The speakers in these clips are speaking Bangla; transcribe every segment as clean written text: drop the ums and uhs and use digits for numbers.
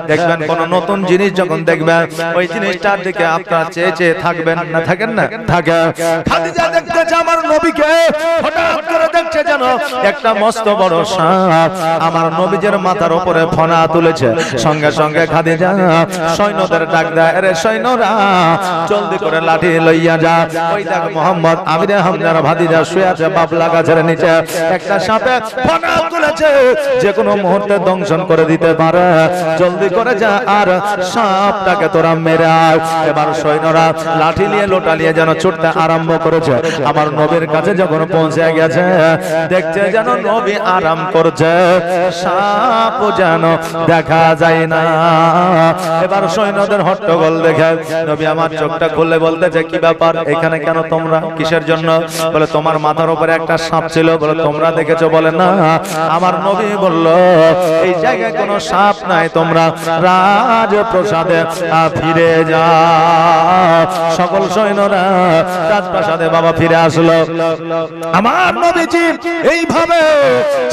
দেখবেন কোন নতুন জিনিস যখন দেখবেন ওই জিনিসটার দিকে আপনারা চেয়ে চেয়ে থাকবেন না, থাকেন না? থাকে। খাদিজা দেখতেছে আমার নবীকে, হঠাৎ করে দেখছে যেন একটা মস্ত বড় সাপ আমার নবীজের মাথার উপরে ফনা তুলেছে। সঙ্গে সঙ্গে খাদিজা সৈন্যদের ডাক দেয়, আরে সৈন্যরা জলদি করে লাঠি লইয়া যা। ওই দেখ মোহাম্মদ আমিরে হামজার ভাতিজা শুয়ে আছে বাবলা গাছের নিচে, একটা সাপে ফনা তুলেছে, যে কোনো মুহূর্তে দংশন করে দিতে পারে। জলদি করে যা আর সাপটাকে তোরা মেরে আয়। এবার সৈন্যরা লাঠি নিয়ে লোটা নিয়ে যেন ছুটতে আরম্ভ করেছে। আমার নবীর কাছে যখন পৌঁছে গেছে, দেখছে যেন নবী আরাম করছে, সাপ যেন দেখা যায় না। এবার সৈন্যদের হট্টগোল দেখে নবী আমার চোখটা খুলে বলতেছে, কি ব্যাপার, এখানে কেন তোমরা, কিসের জন্য? বলে তোমার মাথার উপরে একটা সাপ ছিল। বলে তোমরা দেখেছো? বলে না। আমার নবী বলল, এই জায়গায় কোনো সাপ নাই, তোমরা রাজপ্রাসাদে ফিরে যাও। সকল সৈন্যরা রাজপ্রাসাদে বাবা ফিরে আসলো। আমার নবীজি এইভাবে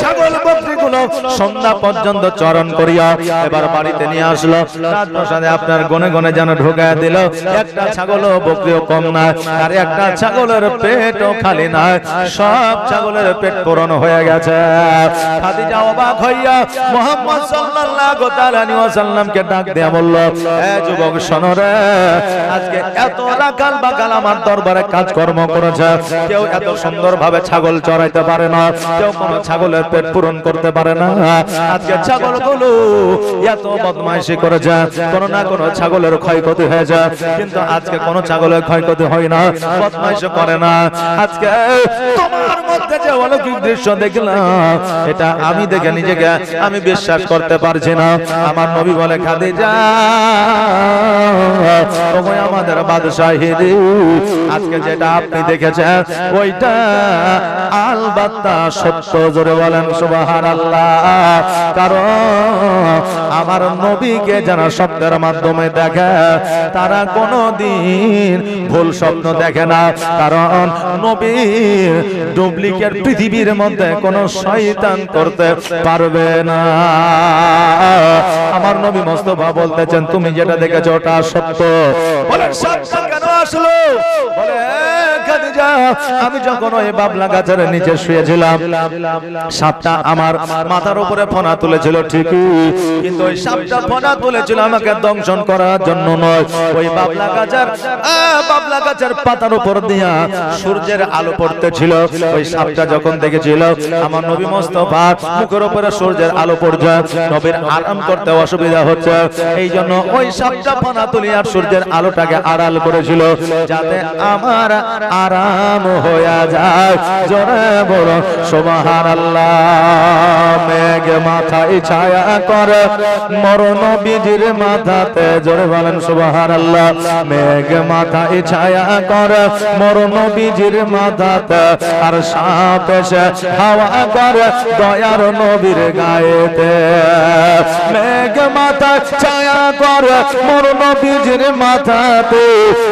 ছাগল বকরিগুলো সন্ধ্যা পর্যন্ত চরণ করিয়া এবার বাড়িতে নিয়ে আসলো। রাজপ্রাসাদে আপনার গনে গনে যেন ঢুকায় দিল। একটা ছাগল বকরিও কম না, আর একটা ছাগলের পেটও খালি না, সব ছাগলের পেট পূরণ হয়ে গেছে। খাদিজা অবাক হইয়া মুহাম্মদ সাল্লাল্লাহু তাআলা আলাইহি ওয়াসাল্লামকে ডাক দিয়া বলল, এ যুবক শোনো রে, আজকে এত রাখাল বাকাল আমার দরবারে কাজকর্ম করেছে, কেউ এত সুন্দরভাবে ছাগল চড়াইতে পারে না, কেউ কোনো ছাগলের পেট পূরণ করতে পারে না। আজকে ছাগলগুলো এত বদমাইশি করেছে, কোনো না কোনো ছাগলের ক্ষয়ক্ষতি হয়েছে, কিন্তু আজকে কোনো ছাগলের ক্ষয়ক্ষতি হয় না, বদমাইশি করে না। আজকে তোমার মধ্যে যে অলৌকিক দৃশ্য দেখলাম, এটা আমি দেখে নিজেকে আমি বিশ্বাস করতে পারছি না। আমার নবী বলে, খাদিজা তুমি আমাদের বাদশাহী, আজকে যেটা আপনি দেখেছেন ওইটা আলবাত্তা সত্য। জোরে বলেন সুবহানাল্লাহ। কারণ আমার নবীকে যারা স্বপ্নের মাধ্যমে দেখে তারা কোনোদিন ভুল স্বপ্ন দেখে না, কারণ নবীর ডুপ্লিকেট পৃথিবীর মধ্যে কোনো শয়তান করতে পারবে না। আমার নবী মুস্তাফা বলতেছেন, তুমি যেটা দেখেছো ওটা সত্য। বলেন সত্য কেন আসলো? বলে খাদিজা, আমি যখন ওই বাবলা গাছের নিচে শুয়েছিলাম, সাপটা আমার মাথার উপরে ফনা তুলেছিল ঠিকই, কিন্তু ওই সাপটা ফনা তুলেছিল আমাকে দংশন করার জন্য নয়। ওই বাবলা গাছের পাতার উপর দিয়া সূর্যের আলো পড়তেছিল। ওই সাপটা যখন দেখেছিল আমার নবী মুস্তাফা মুখের উপরে সূর্যের আলো পড়ছে, নবীর আরাম করতে অসুবিধা হচ্ছে, এই জন্য ওই সাপটা ফনা তুলিয়া সূর্যের আলোটাকে আড়াল করেছিল, যাতে আমার আরাম হয়ে যায়। জোরে বলো সুবহানাল্লাহ। মেঘ মাথায় ছায়া করে মোর নবীজির মাথাতে, জোরে বলেন সুবহানাল্লাহ। মেঘ মাথায় ছায়া করে মোর নবীজির মাথাতে, আর সাপ এসে হাওয়া করে দয়ার নবীর গায়েতে। মেঘ মাথায় ছায়া করে মোর নবীজির মাথাতে,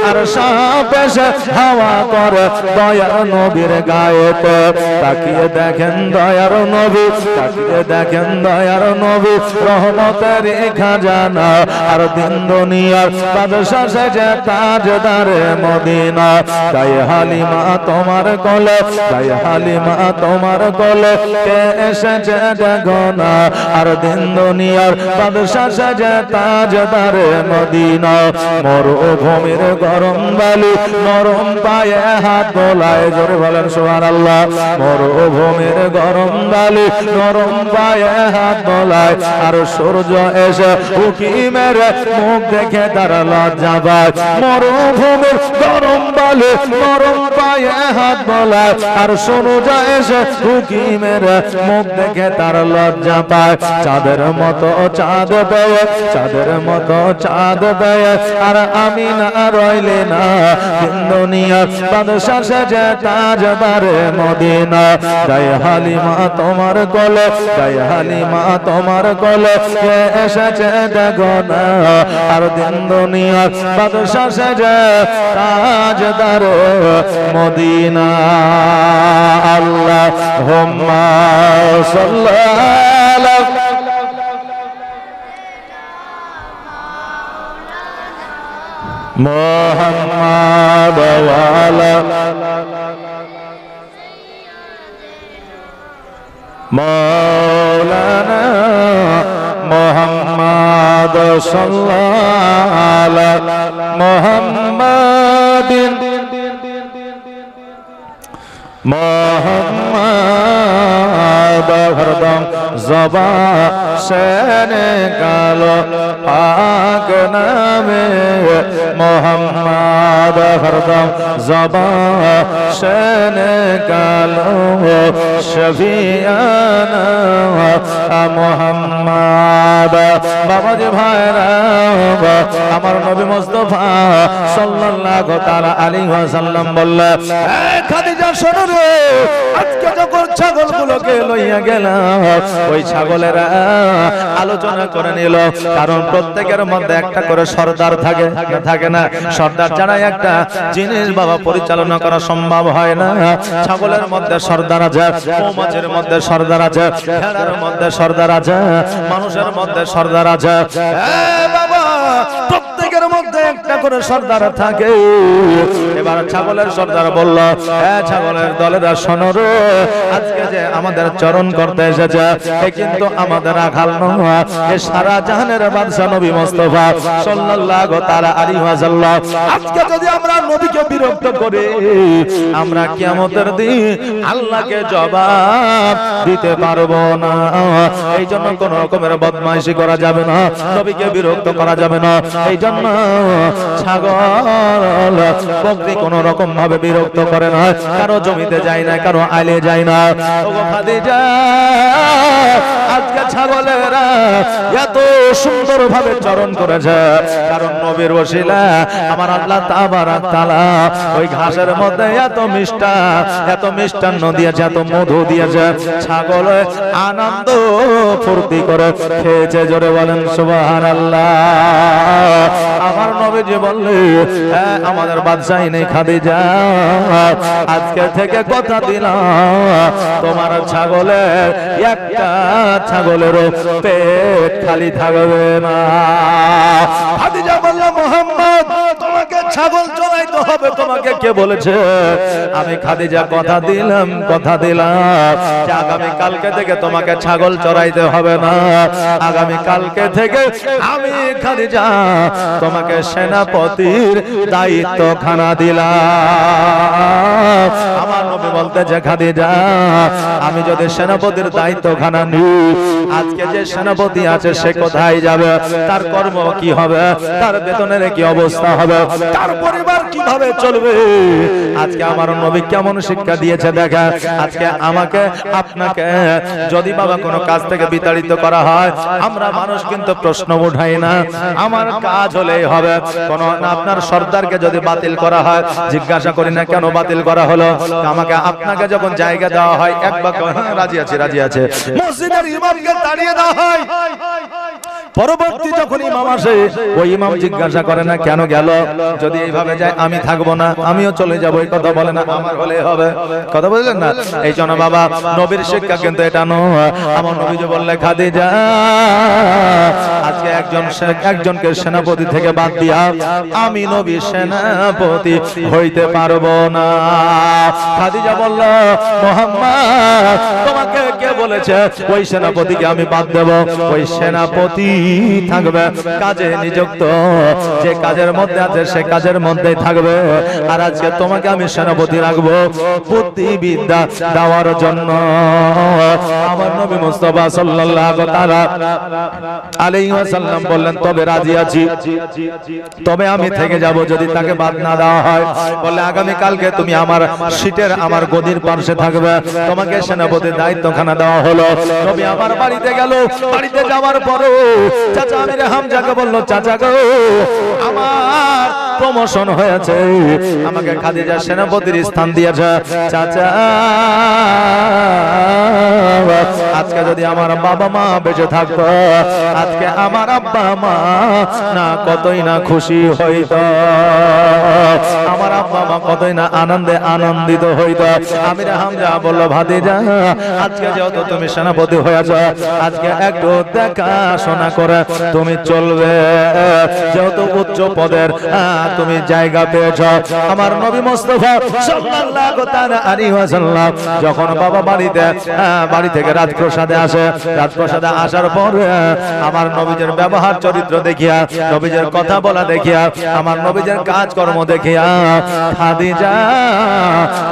আর সাপ এসে হাওয়া করে দয়ার নবীর গায়েতে। তাকিয়ে দেখেন দয়ার নবী, তাকিয়ে দেখেন দয়ার নবী, রহমতের খাজানা, আর দিন দুনিয়ার বাদশা সেজে তাজদারে মদিনা। তাই হালিমা তোমার কোলে, তাই হালিমা তোমার কোলে কে এসেছে দেখো না, আর দিন দুনিয়ার বাদশা সেজে তাজদারে মদিনা। মরুভূমির গরম বালি নরম পায়ে হাত বোলায়, জোরে বলেন সুবহানাল্লাহ। মরুভূমির গরম বালি নরম পায়ে হাত বোলায়, আর সূর্য এসে উকি মেরে মুখ দেখে তার লজ্জা পায়। মরুভূমির গরম বালি নরম পায়ে হাত বোলায়, আর সূর্য এসে উকি মেরে মুখ দেখে তার লজ্জা পায়। চাঁদের মতো চাঁদ পেয়ে, চাঁদের মতো চাঁদ পেয়ে আর আমি না রইলে না, দুনিয়ার বাদশা সেজে তাজদারে মদিনা। গায়ে হালিমা তোমার কোলে, গায়ে হালিমা তোমার কোলে কে এসেছে দেখো না, আর দিন দুনিয়ার বাদশা সেজে তাজদারে মদিনা। আল্লাহুম্মা সাল্লি আলা মুহাম্মাদ ওয়ালা মাওলানা মুহাম্মাদ সাল্লাল্লাহু মুহাম্মাদিন মুহাম্মাদ হরদম জবা সেনে কালো পাক নামে মুহাম্মাদ হরদম জবা সেনে কালো শফিয়ানা মুহাম্মাদ। বাবাজি ভাইরা আমার নবী মুস্তাফা সাল্লাল্লাহু তাআলা আলাইহি ওয়াসাল্লাম বললেন, খাদিজা শোনো রে, আজকে যখন ছাগলগুলোকে লইয়া গেলাম ওই ছাগলেরা আলোচনা করে নিল, কারণ প্রত্যেকের মধ্যে একটা করে সর্দার থাকে না থাকে না? সর্দার ছাড়া একটা জিনিস বাবা পরিচালনা করা সম্ভব হয় না। ছাগলের মধ্যে সর্দার আছে, মৌমাছির মধ্যে সর্দার আছে, ভেড়ার মধ্যে সর্দার আছে, মানুষের মধ্যে সর্দার আছে। বাবা প্রত্যেকের মধ্যে একটা করে সর্দার থাকে। এবার ছাগলের সর্দার বলল, ছাগলের দলেরা শোনো রে, আজকে যে আমাদের চরণ করতে এসেছে এ কিন্তু আমাদের আঘাল নয়, এ সারা জাহানের বাদশা নবী মুস্তাফা সাল্লাল্লাহু তাআলা আলাইহি ওয়াসাল্লাম। আজকে যদি আমরা নবীকে বিরক্ত করি, আমরা কিয়ামতের দিন আল্লাহকে জবাব দিতে পারবো না। এই জন্য কোন রকমের বদমাইশি করা যাবে না, নবীকে বিরক্ত করা যাবে না। এই জন্য ছাগল বকরি কোন রকম ভাবে বিরক্ত করে না, কারো জমিতে যায় না, কারো আইলে যায় না। ওগো খাদিজা, আজকে ছাগলেরা এত সুন্দর ভাবে চরণ করেছে, কারণ নবীর ওসিলা আমার আল্লাহ তাবারাক তাআলা ওই ঘাসের মধ্যে এত মিষ্টান্ন দিয়েছে, এত মধু দিয়েছে, ছাগল আনন্দ ফুর্তি করে খেয়েছে। জোরে বলেন সুবহানাল্লাহ। আমার নবীজি বললে, আমাদের বাদশাহী নেই খাদিজা, আজকে থেকে কথা দিলাম তোমার ছাগলের একটা ছাগলেরও পেট খালি থাকবে না। খাদিজা বলল, মুহাম্মদ তোমাকে ছাগল চড়াইতে হবে, তোমাকে কে বলেছে? আমি খাদিজা কথা দিলাম যে আগামী কালকে থেকে তোমাকে ছাগল চড়াইতে হবে না। আগামী কালকে থেকে আমি খাদিজা তোমাকে সেনাপতির দায়িত্ব খানা দিলাম। আমার নবী বলতে যে খাদিজা, আমি যদি সেনাপতির দায়িত্ব খানা নিই, আজকে যে সেনাপতি আছে সে কোথায় যাবে, তার কর্ম কি হবে, তার বেতনের কি অবস্থা হবে, তার পরিবার কিভাবে চলবে? আজকে আমার নবী কেমন শিক্ষা দিয়েছে দেখা। আজকে আমাকে আপনাকে যদি বাবা কোনো কাজ থেকে বিতাড়িত করা হয়, আমরা মানুষ কিন্তু প্রশ্ন উঠাই না, আমার কাজ হলেই হবে। কোন আপনার সর্দারকে যদি বাতিল করা হয়, জিজ্ঞাসা করি না কেন বাতিল করা হলো। আমাকে আপনাকে যখন জায়গা দেওয়া হয়, এক বাক্য রাজি আছে, মসজিদের ইমামকে তাড়িয়ে দেওয়া হয়, পরবর্তী যখন ইমাম আসে ওই ইমাম জিজ্ঞাসা করে না কেন গেল, যদি এইভাবে যায় আমি থাকবো না, আমিও চলে যাবো, এই কথা বলে না, আমার হলে হবে। কথা বুঝলেন না? এই জন্য বাবা নবীর শিক্ষা কিন্তু এটা নয়। আমার নবী যে বললে, খাদিজা আজকে একজনকে সেনাপতি থেকে বাদ দিয়া আমি নবী সেনাপতি হইতে পারবো না। খাদিজা বলল, মুহাম্মদ তোমাকে কে বলেছে ওই সেনাপতিকে আমি বাদ দেব? ওই সেনাপতি থাকবে কাজে নিযুক্ত, যে কাজের মধ্যে আছে সে কাজের মধ্যেই থাকবে। আর আজকে তোমাকে আমি সেনাপতি রাখবো বুদ্ধিবিদ্যা দেওয়ার জন্য। আমার নবী মুস্তাফা সাল্লাল্লাহু তাআলা আলাইহি ওয়াসাল্লাম বললেন, তবে রাজি আছি, তবে আমি থেকে যাব যদি তাকে বাদ না দেওয়া হয়। বলে, আগামী কালকে তুমি আমার সিটের আমার গদির পাশে থাকবে, তোমাকে সেনাপতির দায়িত্বখানা দেওয়া হলো। নবী আমার বাড়িতে গেল, বাড়িতে যাওয়ার পরে চাচা আমির হামজাকে বলল, চাচা গো আমার প্রমোশন হয়েছে, আমাকে খাদিজা সেনাপতির স্থান দিয়েছে। চাচা আজকে যদি আমার বাবা মা বেঁচে থাকতো, আজকে আমার আব্বা মা না কতই না খুশি হইত, আমার আব্বা মা কতই না আনন্দে আনন্দিত হইত। আমির হামজা বলল, ভাতিজা আজকে যেহেতু তুমি সেনাপতি হয়েছ, আজকে একটু দেখাশোনা করে তুমি চলবে, যেহেতু উচ্চ পদের তুমি জায়গা পেয়েছ। আমার নবী মুস্তাফা সাল্লাল্লাহু তাআলা আলাইহি ওয়াসাল্লাম যখন বাবা বাড়ি থেকে রাজপ্রাসাদে আসে, রাজপ্রাসাদে আসার পর আমার নবীর ব্যবহার চরিত্র দেখিয়া, নবীর কথা বলা দেখিয়া, আমার নবীর কাজকর্ম দেখিয়া খাদিজা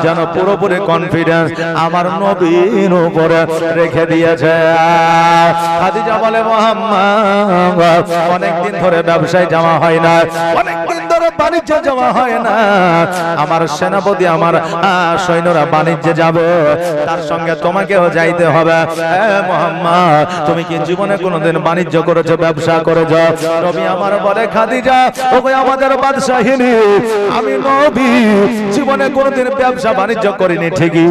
যেন পুরোপুরি কনফিডেন্স আমার নবীর উপরে রেখে দিয়েছে। খাদিজা বলে, মুহাম্মদ অনেকদিন ধরে ব্যবসায় যাওয়া হয় না, অনেকদিন ধরে বাণিজ্যে যাওয়া হয় না, আমার সেনাপতি আমার সৈন্যরা বাণিজ্যে যাবে, তার সঙ্গে তোমাকেও যাইতে হবে। মুহাম্মদ তুমি কি জীবনে কোনোদিন বাণিজ্য করেছো, ব্যবসা করেছো? নবী আমার বলে, খাদিজা ওগো আমাদের বাদশাহিনী, আমি নবী জীবনে কোনোদিন ব্যবসা বাণিজ্য করিনি ঠিকই,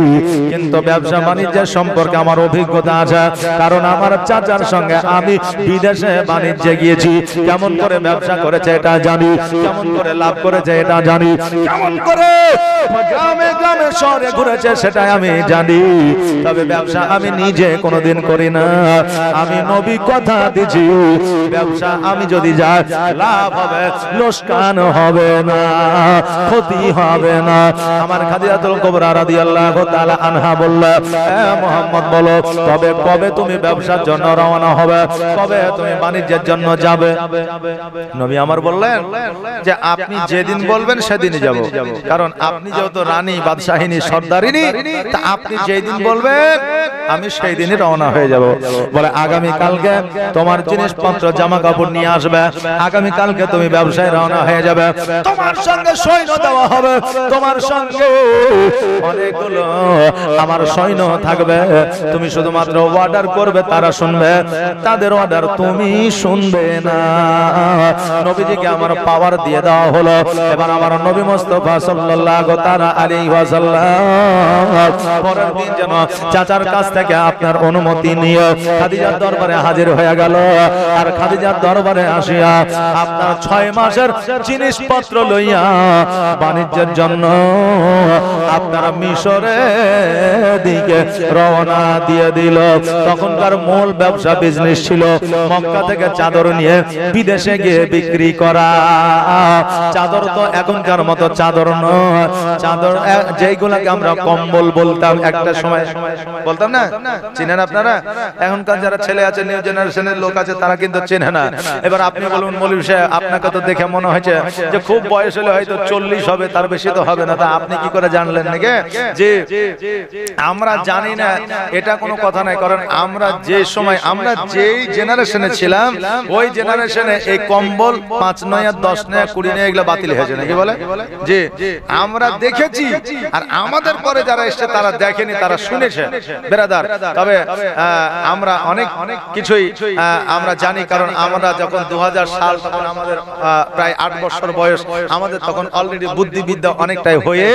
কিন্তু ব্যবসা বাণিজ্যের সম্পর্কে আমার অভিজ্ঞতা আছে, কারণ আমার চাচার সঙ্গে আমি বিদেশে বাণিজ্যে গিয়েছি। কেমন করে ব্যবসা করেছে এটা জানি, কেমন করে লাভ করেছে এটা জানি, কেমন করে গ্রামে গ্রামে শহরে ঘুরেছে সেটাই আমি জানি, তবে ব্যবসা আমি নিজে কোনোদিন করি না। আমি নবী কথা দিছি, ব্যবসা আমি যদি যাই লাভ হবে, লোকসান হবে না, ক্ষতি হবে না। আমার খাদিজাতুল কুবরা রাদিয়াল্লাহু তাআলা আনহা বললেন, মুহাম্মদ বলো তবে কবে তুমি ব্যবসার জন্য রওনা হবে, কবে তুমি বাণিজ্যের জন্য যাবে? নবী আমার বললেন যে আপনি যেদিন বলবেন সেদিনই যাব, কারণ আপনি যেহেতু রানী, বাদশাহিনী, সর্দারিনী, তা আপনি যেদিন বলবেন আমি সেই দিনই রওনা হয়ে যাব। বলে আগামী কালকে তোমার জিনিসপত্র জামা কাপড় নিয়ে আসবে, আগামী কালকে তুমি ব্যবসায় রওনা হয়ে যাবে, তোমার সঙ্গে সৈন্য দেওয়া হবে, তোমার সঙ্গে অনেকগুলো আমার সৈন্য থাকবে, তুমি শুধুমাত্র অর্ডার করবে, তারা শুনবে, তাদের অর্ডার তুমি শুনবে না। নবীজিকে আমার পাওয়ার দিয়ে দেওয়া হলো। এবার আমার নবী মুস্তাফা সাল্লাল্লাহু তাআলা আলাইহি ওয়াসাল্লাম পরের দিন যেন চাচার কাছ থেকে আপনার অনুমতি নিয়ে খাদিজার দরবারে হাজির হয়ে গেল। আর খাদিজার দরবারে আসিয়া আপনার 6 মাসের জিনিসপত্র লইয়া বাণিজ্যের জন্য আপনারা মিশরের দিকে রওনা দিয়ে দিল। তখনকার মূল ব্যবসা বিজনেস ছিল মক্কা থেকে চাদর নিয়ে বিদেশে গিয়ে বিক্রি করা। চাদর তো এখনকার মতো চাদর নয়, চাদর যেইগুলাকে আমরা কম্বল বলতাম, একটা সময় বলতাম না, চিনেন আপনারা? এখনকার যারা ছেলে আছে, নিউ জেনারেশনের লোক আছে, তারা কিন্তু চেনে না। এবার আপনি বলুন মৌলভী সাহেব, আপনাকে তো দেখে মনে হয়েছে যে খুব বয়স হলে হয়তো 40 হবে, তার বেশি তো হবে না, তা আপনি কি করে জানলেন নাকি? যে আমরা জানি না এটা কোনো কথা নাই, কারণ আমরা যে সময়, আমরা যেই জেনারেশনে ছিলাম ওই জেনারেশনে এই কম্বল 5 নয় আর 10 নয় 20 নয় এগুলো বাতিল হয়েছে নাকি বলে, যে আমরা দেখেছি, আর আমাদের পরে যারা এসেছে তারা দেখেনি, তারা শুনেছে বেরাদার। তবে আমরা অনেক কিছুই আমরা জানি, কারণ আমরা যখন 2000 সাল, তখন আমাদের প্রায় 8 বছর বয়স, আমাদের তখন অলরেডি বুদ্ধিবিদ্যা অনেকটাই হয়ে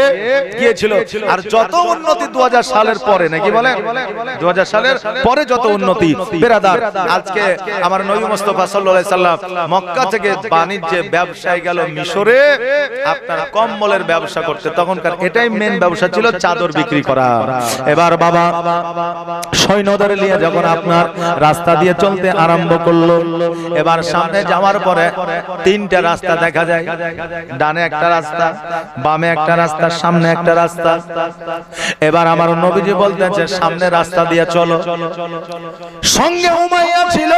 গিয়েছিল। আর যত উন্নতি 2000 সালের পরে নাকি বলেন, 2000 সালের পরে যত উন্নতি বেরাদার। আজকে আমার নবী মুস্তাফা সাল্লাল্লাহু আলাইহি সাল্লাম মক্কা থেকে বাণিজ্যে ব্যবসায় গেল মিশরে আপনার কম্বলের ব্যবসা করতে। তখনকার এটাই মেন ব্যবসা ছিল, চাদর বিক্রি করা। এবার বাবা সৈন্যদের নিয়ে যখন আপনার রাস্তা দিয়ে চলতে আরম্ভ করলো, এবার সামনে যাওয়ার পরে 3টা রাস্তা দেখা যায়, ডানে একটা রাস্তা, বামে একটা রাস্তা, সামনে একটা রাস্তা। এবার আমার নবীজি বলতেছে সামনে রাস্তা দিয়ে চলো। সঙ্গে উমাইয়া ছিল।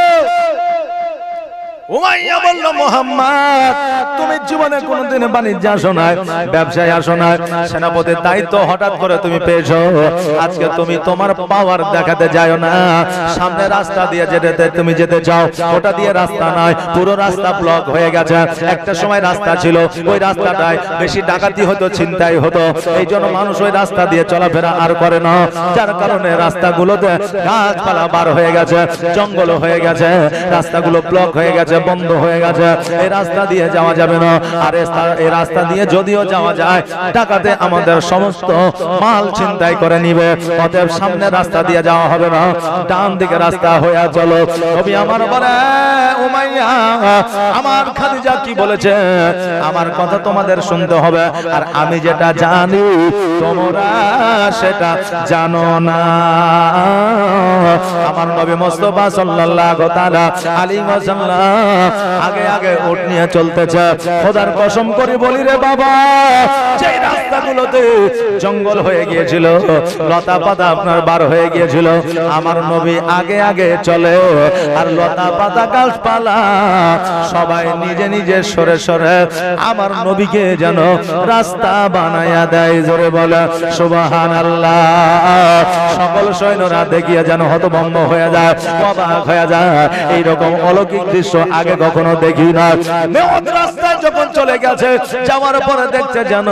উমাইয়া বলল, মুহাম্মদ তুমি জীবনে কোনোদিন বাণিজ্যে আসো না, ব্যবসায় আসো না, সেনাপতির দায়িত্ব হঠাৎ করে তুমি পেয়েছো, আজকে তুমি তোমার পাওয়ার দেখাতে যাও না। সামনে রাস্তা দিয়ে যেতে তুমি যেতে চাও, ওটা দিয়ে রাস্তা নয়, পুরো রাস্তা ব্লক হয়ে গেছে। একটা সময় রাস্তা ছিল, ওই রাস্তাটায় বেশি ডাকাতি হতো, ছিনতাই হতো, এই জন্য মানুষ ওই রাস্তা দিয়ে চলাফেরা আর করে না, যার কারণে রাস্তাগুলোতে গাছপালা বার হয়ে গেছে, জঙ্গল হয়ে গেছে, রাস্তাগুলো ব্লক হয়ে গেছে, বন্ধ হয়ে গেছে, এই রাস্তা দিয়ে যাওয়া যাবে না। আর এই রাস্তা দিয়ে যদিও যাওয়া যায়, ডাকাতে আমাদের সমস্ত মাল ছিনতাই করে নিবে, অতএব সামনে রাস্তা দিয়ে যাওয়া হবে না, ডান দিকে রাস্তা হয়ে চলো। নবী আমার বলে, উমাইয়া আমার খাদিজা কি বলেছে আমার কথা তোমাদের শুনতে হবে, আর আমি যেটা জানি তোমরা সেটা জানো না। আমার নবী মুস্তাফা সাল্লাল্লাহু তাআলা আলাইহি ওয়াসাল্লাম আগে আগে উট নিয়ে চলতেছে। খোদার কসম করে বলি রে বাবা, যে রাস্তাগুলোতে জঙ্গল হয়ে গিয়েছিল, লতা পাতা আপনার বার হয়ে গিয়েছিল, আমার নবী আগে আগে চলে। আর লতা পাতা গাছপালা সবাই নিজে নিজে সরে সরে আমার নবীকে যেন রাস্তা বানায়া দেয়। জোরে বলে সুবহানাল্লাহ। সকল সৈন্যরা দেখিয়ে যেন হতভম্ব হয়ে যায়, অবাক হয়ে যায়। এইরকম অলৌকিক দৃশ্য আগে কখনো দেখি না। মেয়ত রাস্তায় যখন চলে গেছে, যাওয়ার পরে দেখছে যেন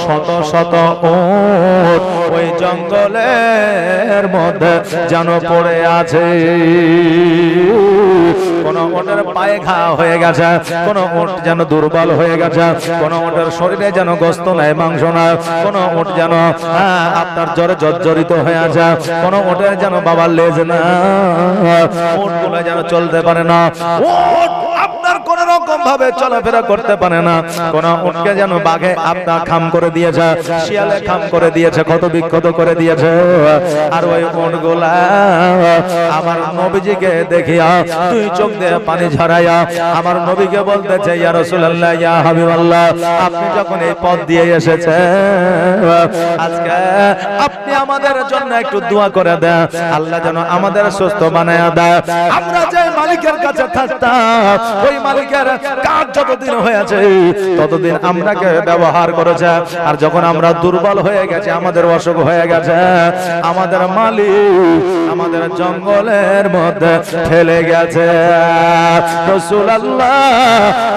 শত শত উট ওই জঙ্গলের মধ্যে যেন পড়ে আছে। কোন উটের পায়ে ঘা হয়ে গেছে, কোন উট যেন দুর্বল হয়ে গেছে, কোন উটের শরীরে যেন গোস্ত নাই, মাংস নাই, কোন উট যেন আপনার জ্বরে জর্জরিত হয়ে আছে, কোন উটের যেন বাবার লেজ না, উটগুলো যেন চলতে পারে না, উট আপনার কোন রকম ভাবে চলাফেরা করতে পারে না। কোন উটকে যেন বাঘে আপনার খাম করে দিয়েছে, শিয়ালে খাম করে দিয়েছে, ক্ষত বিক্ষত করে দিয়েছে। আর ওই উটগুলা আমার নবীজিকে দেখিয়া দুই চোখ দিয়ে পানি ঝরাইয়া আমার নবীকে বলতেছে, ইয়া রাসূলুল্লাহ, ইয়া হাবিবাল্লাহ, আপনি যখন এই পথ দিয়ে এসেছেন, আজকে আপনি আমাদের জন্য একটু দোয়া করে দেন, আল্লাহ যেন আমাদের সুস্থ বানায়া দেয়। আমরা যে মালিকের কাছে থাকতাম, ওই মালিকের কাজ যতদিন হয়েছে ততদিন আমরাকে ব্যবহার করেছে। আর যখন আমরা দুর্বল হয়ে গেছে, আমাদের অসুখ হয়ে গেছে, আমাদের মালিক আমাদের জঙ্গলের মধ্যে ফেলে গেছে। রাসূলুল্লাহ,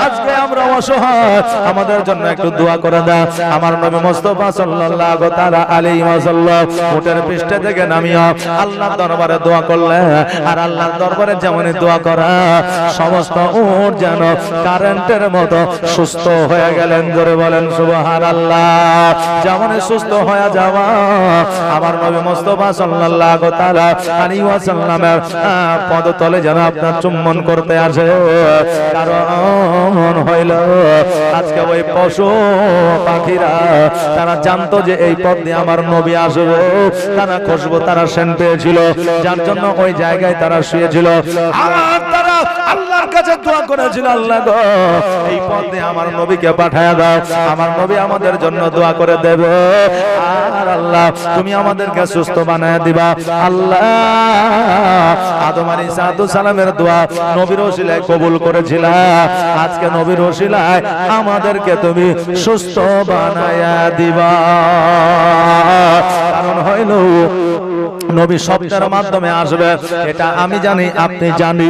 আজকে আমরা অসহায়, আমাদের জন্য একটু দোয়া করে দাও। আমার নবী মুস্তাফা সাল্লাল্লাহু তাআলা আলাইহি ওয়াসাল্লাম উটের পৃষ্ঠে থেকে নামিয়া আল্লাহর দরবারে দোয়া করলেন। আর আল্লাহর দরবারে যেমনই দোয়া করা, সমস্ত উট যেন কারেন্টের মতো সুস্থ হয়ে গেলেন। জোরে বলেন সুবহানাল্লাহ। যেমনই সুস্থ হয়ে যাওয়া আমার নবী মুস্তাফা সাল্লাল্লাহু তাআলা আলাইহি ওয়াসাল্লামের পদতলে যেন আপনার চুম্বন করতে আসে। কারণ হইল আজকে ওই পশু পাখিরা তারা জানতো যে এই পথ দিয়ে আমার নবী আসবে, তারা খুশবু, তারা সেন্ট পেয়েছিল, যার জন্য ওই জায়গায় তারা শুয়েছিল। আর তারা আল্লাহর কাছে দোয়া করেছিল, আল্লাহ গো, এই পথ দিয়ে আমার নবীকে পাঠায়া দাও, আমার নবী আমাদের জন্য দোয়া করে দেবে। আর আল্লাহ, তুমি আমাদেরকে সুস্থ বানায় দিবা। আল্লাহ আদম আলাইহিস সালামের দোয়া নবীর ওসিলায় কবুল করেছিল। আজকে নবীর ওসিলায় আমাদেরকে তুমি সুস্থ বানায়া দিবা। কারণ হইল নবী শব্দের মাধ্যমে আসবে, এটা আমি জানি, আপনি জানি,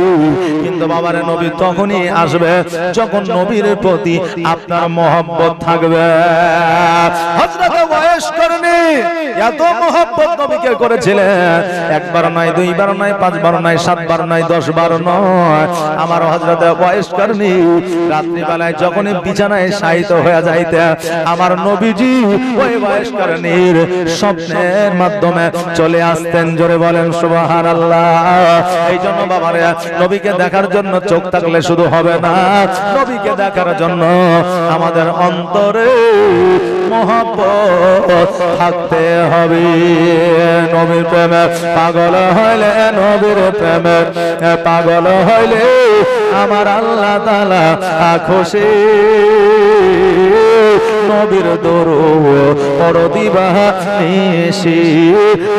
কিন্তু বাবারে নবী তখনই আসবে যখন নবীর প্রতি আপনার মহব্বত থাকবে। হযরত ওয়াইস করনি এত মহব্বত নবীকে করেছিলেন, একবার নয়, দুইবার নয়, পাঁচবার নয়, সাতবার নয়, 10 বার নয়। আমার হযরত ওয়াইস করনি রাত্রি বেলায় যখনই বিছানায় শায়িত হয়ে যাইতে, আমার নবীজি ওই ওয়াইস করনির স্বপ্নের মাধ্যমে চলে আসতেন। জোরে বলেন সুবহানাল্লাহ। এই জন্য বাবারে নবীকে দেখার জন্য চোখ থাকলে শুধু হবে না, নবীকে দেখার জন্য আমাদের অন্তরে মহব্বত থাকতে হবে। নবীর প্রেমে পাগল হইলে, নবীর প্রেমে পাগল হইলে আমার আল্লাহ তাআলা খুশি। নবীর দরুদ পড়ো দিবানিশি,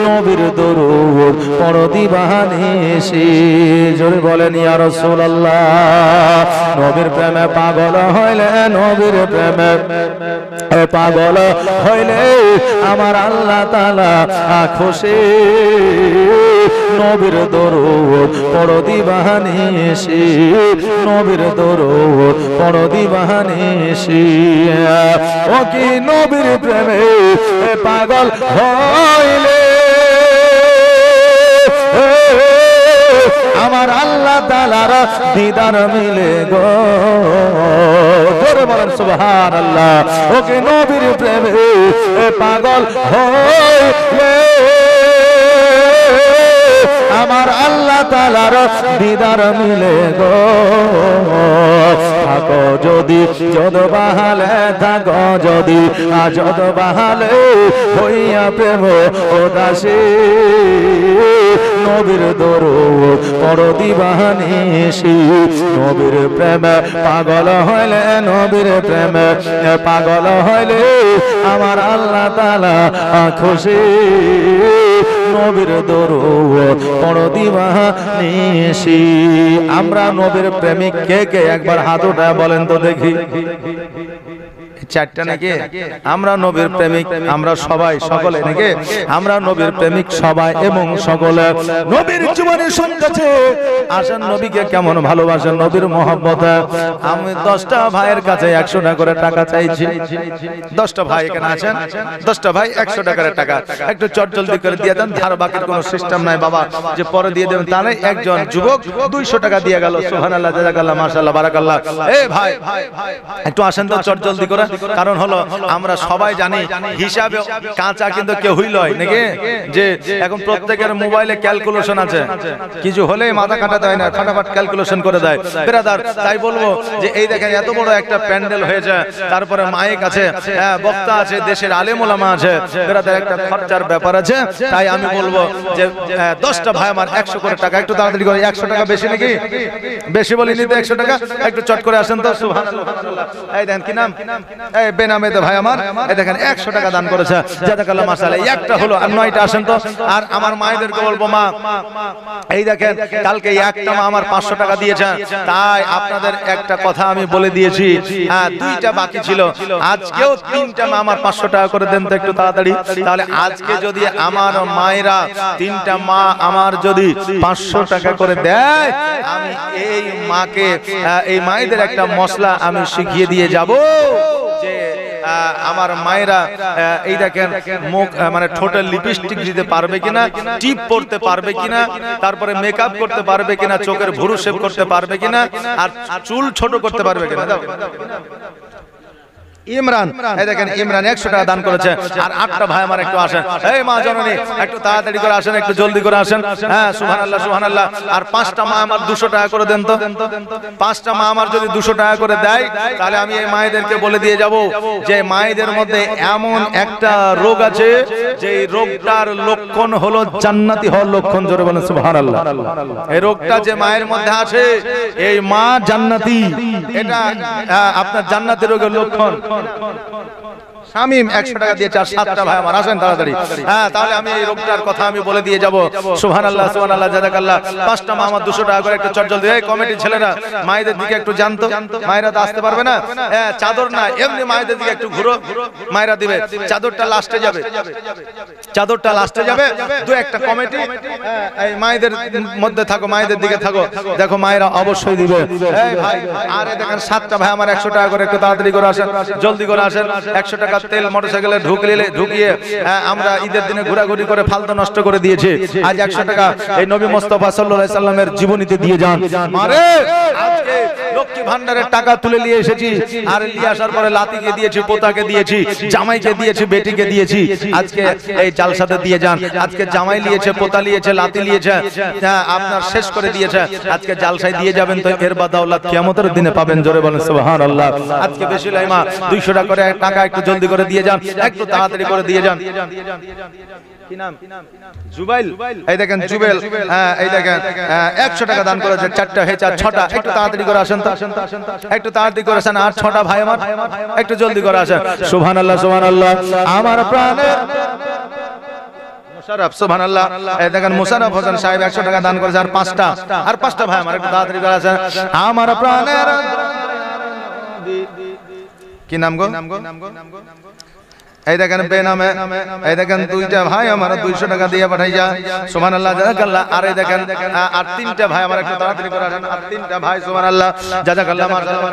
নবীর দরুদ পড়ো দিবানিশি। জোরে বলেন ইয়া রাসূলুল্লাহ। নবীর প্রেমে পাগল হইলে, নবীর প্রেমে পাগল হইলে আমার আল্লাহ তাআলা খুশি। নবীর দরুদ পড়ো দিবানিশি, নবীর দরুদ পড়ো দিবানিশি। ও কি নবীর প্রেমে পাগল হইলে আমার আল্লাহ তাআলার দিদার মিলে গো। জোরে বলেন সুবহানাল্লাহ। ও কি নবীর প্রেমে পাগল হইলে আমার আল্লাহ তাআলার দিদার মিলে গো। থাকো যদি যদ বাহালে থাকো যদি যদ বাহালে হইয়া প্রেম উদাসী নবীর দরুদ পড়ো দিবানিশি নবীর প্রেমে পাগল হইলে নবীর প্রেমে পাগল হইলে আমার আল্লাহ তাআলা খুশি নবীর দরুদ পড়ো দিবানিশি আমরা নবীর প্রেমিক কে কে একবার হাত উঠায় বলেন তো দেখি চারটা নাকি আমরা নবীর প্রেমিক আমরা সবাই সকলে নাকি আমরা নবীর প্রেমিক সবাই এবং সকলে নবীর জীবনে শুনতেছে আসেন নবীকে কেমন ভালোবাসেন নবীর মহব্বতে আমি 10টা ভাইয়ের কাছে 100 টাকা করে টাকা চাইছি 10টা ভাই এখানে আছেন 10টা ভাই 100 টাকা করে টাকা একটু চটজলদি করে দিয়ে দেন ধার বাকির কোনো সিস্টেম নাই বাবা যে পরে দিয়ে দেবেন তা নাই একজন যুবক 200 টাকা দিয়ে গেল সুবহানাল্লাহ জাযাকাল্লাহ মাশাআল্লাহ বারাকাল্লাহ এই ভাই একটু আসেন তো চটজলদি করে কারণ হলো আমরা সবাই জানি হিসাবে কাঁচা কিন্তু কেউই লয় নাকি যে এখন প্রত্যেকের মোবাইলে ক্যালকুলেশন আছে কিছু হলে মাথা কাটাতে হয় না ফটাফট ক্যালকুলেশন করে দেয় ব্রাদার তাই বলবো যে এই দেখেন এত বড় একটা প্যান্ডেল হয়েছে তারপরে মাইক আছে বক্তা আছে দেশের আলেম ওলামা আছে ব্রাদার একটা খরচার ব্যাপার আছে তাই আমি বলবো যে 10টা ভাই আমার 100 করে টাকা একটু তাড়াতাড়ি করে 100 টাকা বেশি নাকি বেশি বলিনি তো 100 টাকা একটু চট করে আসেন তো সুবহানাল্লাহ এই দেন কি নাম এই বেনামেতে ভাই আমার এই দেখেন 100 টাকা দান করেছে জাযাকাল্লাহ মাশাআল্লাহ একটা হলো আর 9টা আসেন তো আর আমার মায়েদেরকে বলবো মা এই দেখেন কালকে একটা মা আমার 500 টাকা দিয়েছে তাই আপনাদের একটা কথা আমি বলে দিয়েছি হ্যাঁ 2টা বাকি ছিল আজকেও 3টা মা আমার 500 টাকা করে দেন তো একটু তাড়াতাড়ি তাহলে আজকে যদি আমার মায়েরা 3টা মা আমার যদি 500 টাকা করে দেয় আমি এই মাকে এই মায়েদের একটা মশলা আমি শিখিয়ে দিয়ে যাব যে আমার মায়েরা এই দেখেন মুখ মানে ঠোঁটে লিপস্টিক দিতে পারবে কিনা টিপ পরতে পারবে কিনা তারপরে মেকআপ করতে পারবে কিনা চোখের ভুরু শেভ করতে পারবে কিনা আর চুল ছোট করতে পারবে কিনা দাও ইমরান এই দেখেন ইমরান 100 টাকা দান করেছে আর 8টা ভাই আমার একটু আসেন এই মা জননী একটু তাড়াতাড়ি করে আসেন একটু জলদি করে আসেন হ্যাঁ সুবহানাল্লাহ সুবহানাল্লাহ আর 5টা মা আমার 200 টাকা করে দেন তো 5টা মা আমার যদি 200 টাকা করে দেয় তাহলে আমি এই মায়েদেরকে বলে দিয়ে যাব যে মায়েদের মধ্যে এমন একটা রোগ আছে যে রোগটার লক্ষণ হলো জান্নাতি হওয়ার লক্ষণ জোরে বলেন সুবহানাল্লাহ এই রোগটা যে মায়ের মধ্যে আছে এই মা জান্নাতি এটা আপনার জান্নাতি রোগের লক্ষণ শামিম 100 টাকা দিয়েছে আর 7টা ভাই আমার আসেন তাড়াতাড়ি হ্যাঁ তাহলে আমি এই রোগটার কথা আমি বলে দিয়ে যাব সুবহানাল্লাহ সুবহানাল্লাহ জাযাকাল্লাহ 5টা মা আমার 200 টাকা করে একটু চটজলদি এই কমিটির ছেলেরা মায়েদের দিকে একটু জানতো মায়েরা তো আসতে পারবে না হ্যাঁ চাদর না এমনি মায়েদের দিকে একটু ঘুরো মায়েরা দিবে চাদরটা লাস্টে যাবে চাদরটা লাস্টে যাবে দু একটা কমিটি এই মায়েদের মধ্যে থাকো মায়েদের দিকে থাকো দেখো মায়েরা অবশ্যই দিবে এই ভাই আরে দেখেন 7টা ভাই আমার 100 টাকা করে একটু তাড়াতাড়ি করে আসেন জলদি করে আসেন 100 টাকা তেল মোটরসাইকেলে ঢুকিয়ে আমরা ঈদের দিনে ঘোরাঘুরি করে ফালতু নষ্ট করে দিয়েছি আজ 100 টাকা এই নবী মুস্তাফা সাল্লাল্লাহু আলাইহি সাল্লামের জীবনীতে দিয়ে যান মারে আজকে লক্ষ্মী ভান্ডারের টাকা তুলে নিয়ে এসেছি আর নিয়ে আসার পরে লাতিকে দিয়েছি পোতাকে দিয়েছি জামাইকে দিয়েছি বেটিকে দিয়েছি আজকে এই জালসাতে দিয়ে যান আজকে জামাই নিয়েছে পোতা নিয়েছে লাতি নিয়েছে আপনার শেষ করে দিয়েছে আজকে জালসায় দিয়ে যাবেন তো এর বাদাওলাত কিয়ামতের দিনে পাবেন জোরে বলেন সুবহানাল্লাহ আজকে বেশি লাইমা 200 টাকা করে টাকা একটু জলদি করে দিয়ে যান একটু তাড়াতাড়ি করে দিয়ে যান কি নাম জুবাইল এই দেখেন জুবাইল এই দেখেন 100 টাকা দান করেছে 4টা হয়েছে আর 6টা একটু তাড়াতাড়ি করে আসেন তো একটু তাড়াতাড়ি করে আসেন আর 6টা ভাই আমার একটু জলদি করে আসেন সুবহানাল্লাহ সুবহানাল্লাহ আমার প্রাণের মুশাররফ সুবহানাল্লাহ এই দেখেন মুশাররফ হোসেন সাহেব 100 টাকা দান করেছে আর 5টা ভাই আমার একটু তাড়াতাড়ি করে আসেন আমার প্রাণের কি নাম গো এই দেখেন বেনামে এই দেখেন 2টা ভাই আমার 200 টাকা দিয়ে পাঠাইয়া সুবহানাল্লাহ জাযাকাল্লাহ আর এই দেখেন আর 3টা ভাই আমার একটু তাড়াতাড়ি করে আসেন আর 3টা ভাই সুবহানাল্লাহ জাযাকাল্লাহ মাশাআল্লাহ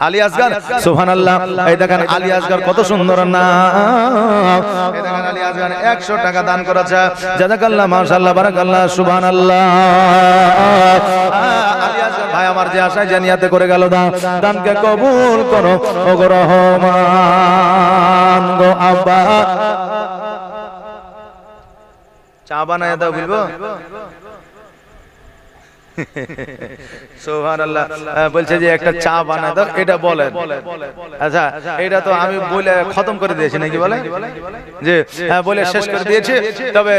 আলী আসগর সুবহানাল্লাহ এই দেখেন আলী আসগর কত সুন্দর নাম এই দেখেন আলী আসগর 100 টাকা দান করেছে জাযাকাল্লাহ মাশাআল্লাহ বারাকাল্লাহ সুবহানাল্লাহ আলী আসগর ভাই আমার যে আশায় জানিয়াতে করে গেল দানকে কবুল করো ও গো রহমান গো আব্বা চা বানায় দাও বলবো সুবহানাল্লাহ। বলছে যে একটা চা বানায় দাও, এটা বলেন। আচ্ছা, এটা তো আমি বলে খতম করে দিয়েছি নাকি বলে যে বলে শেষ করে দিয়েছি। তবে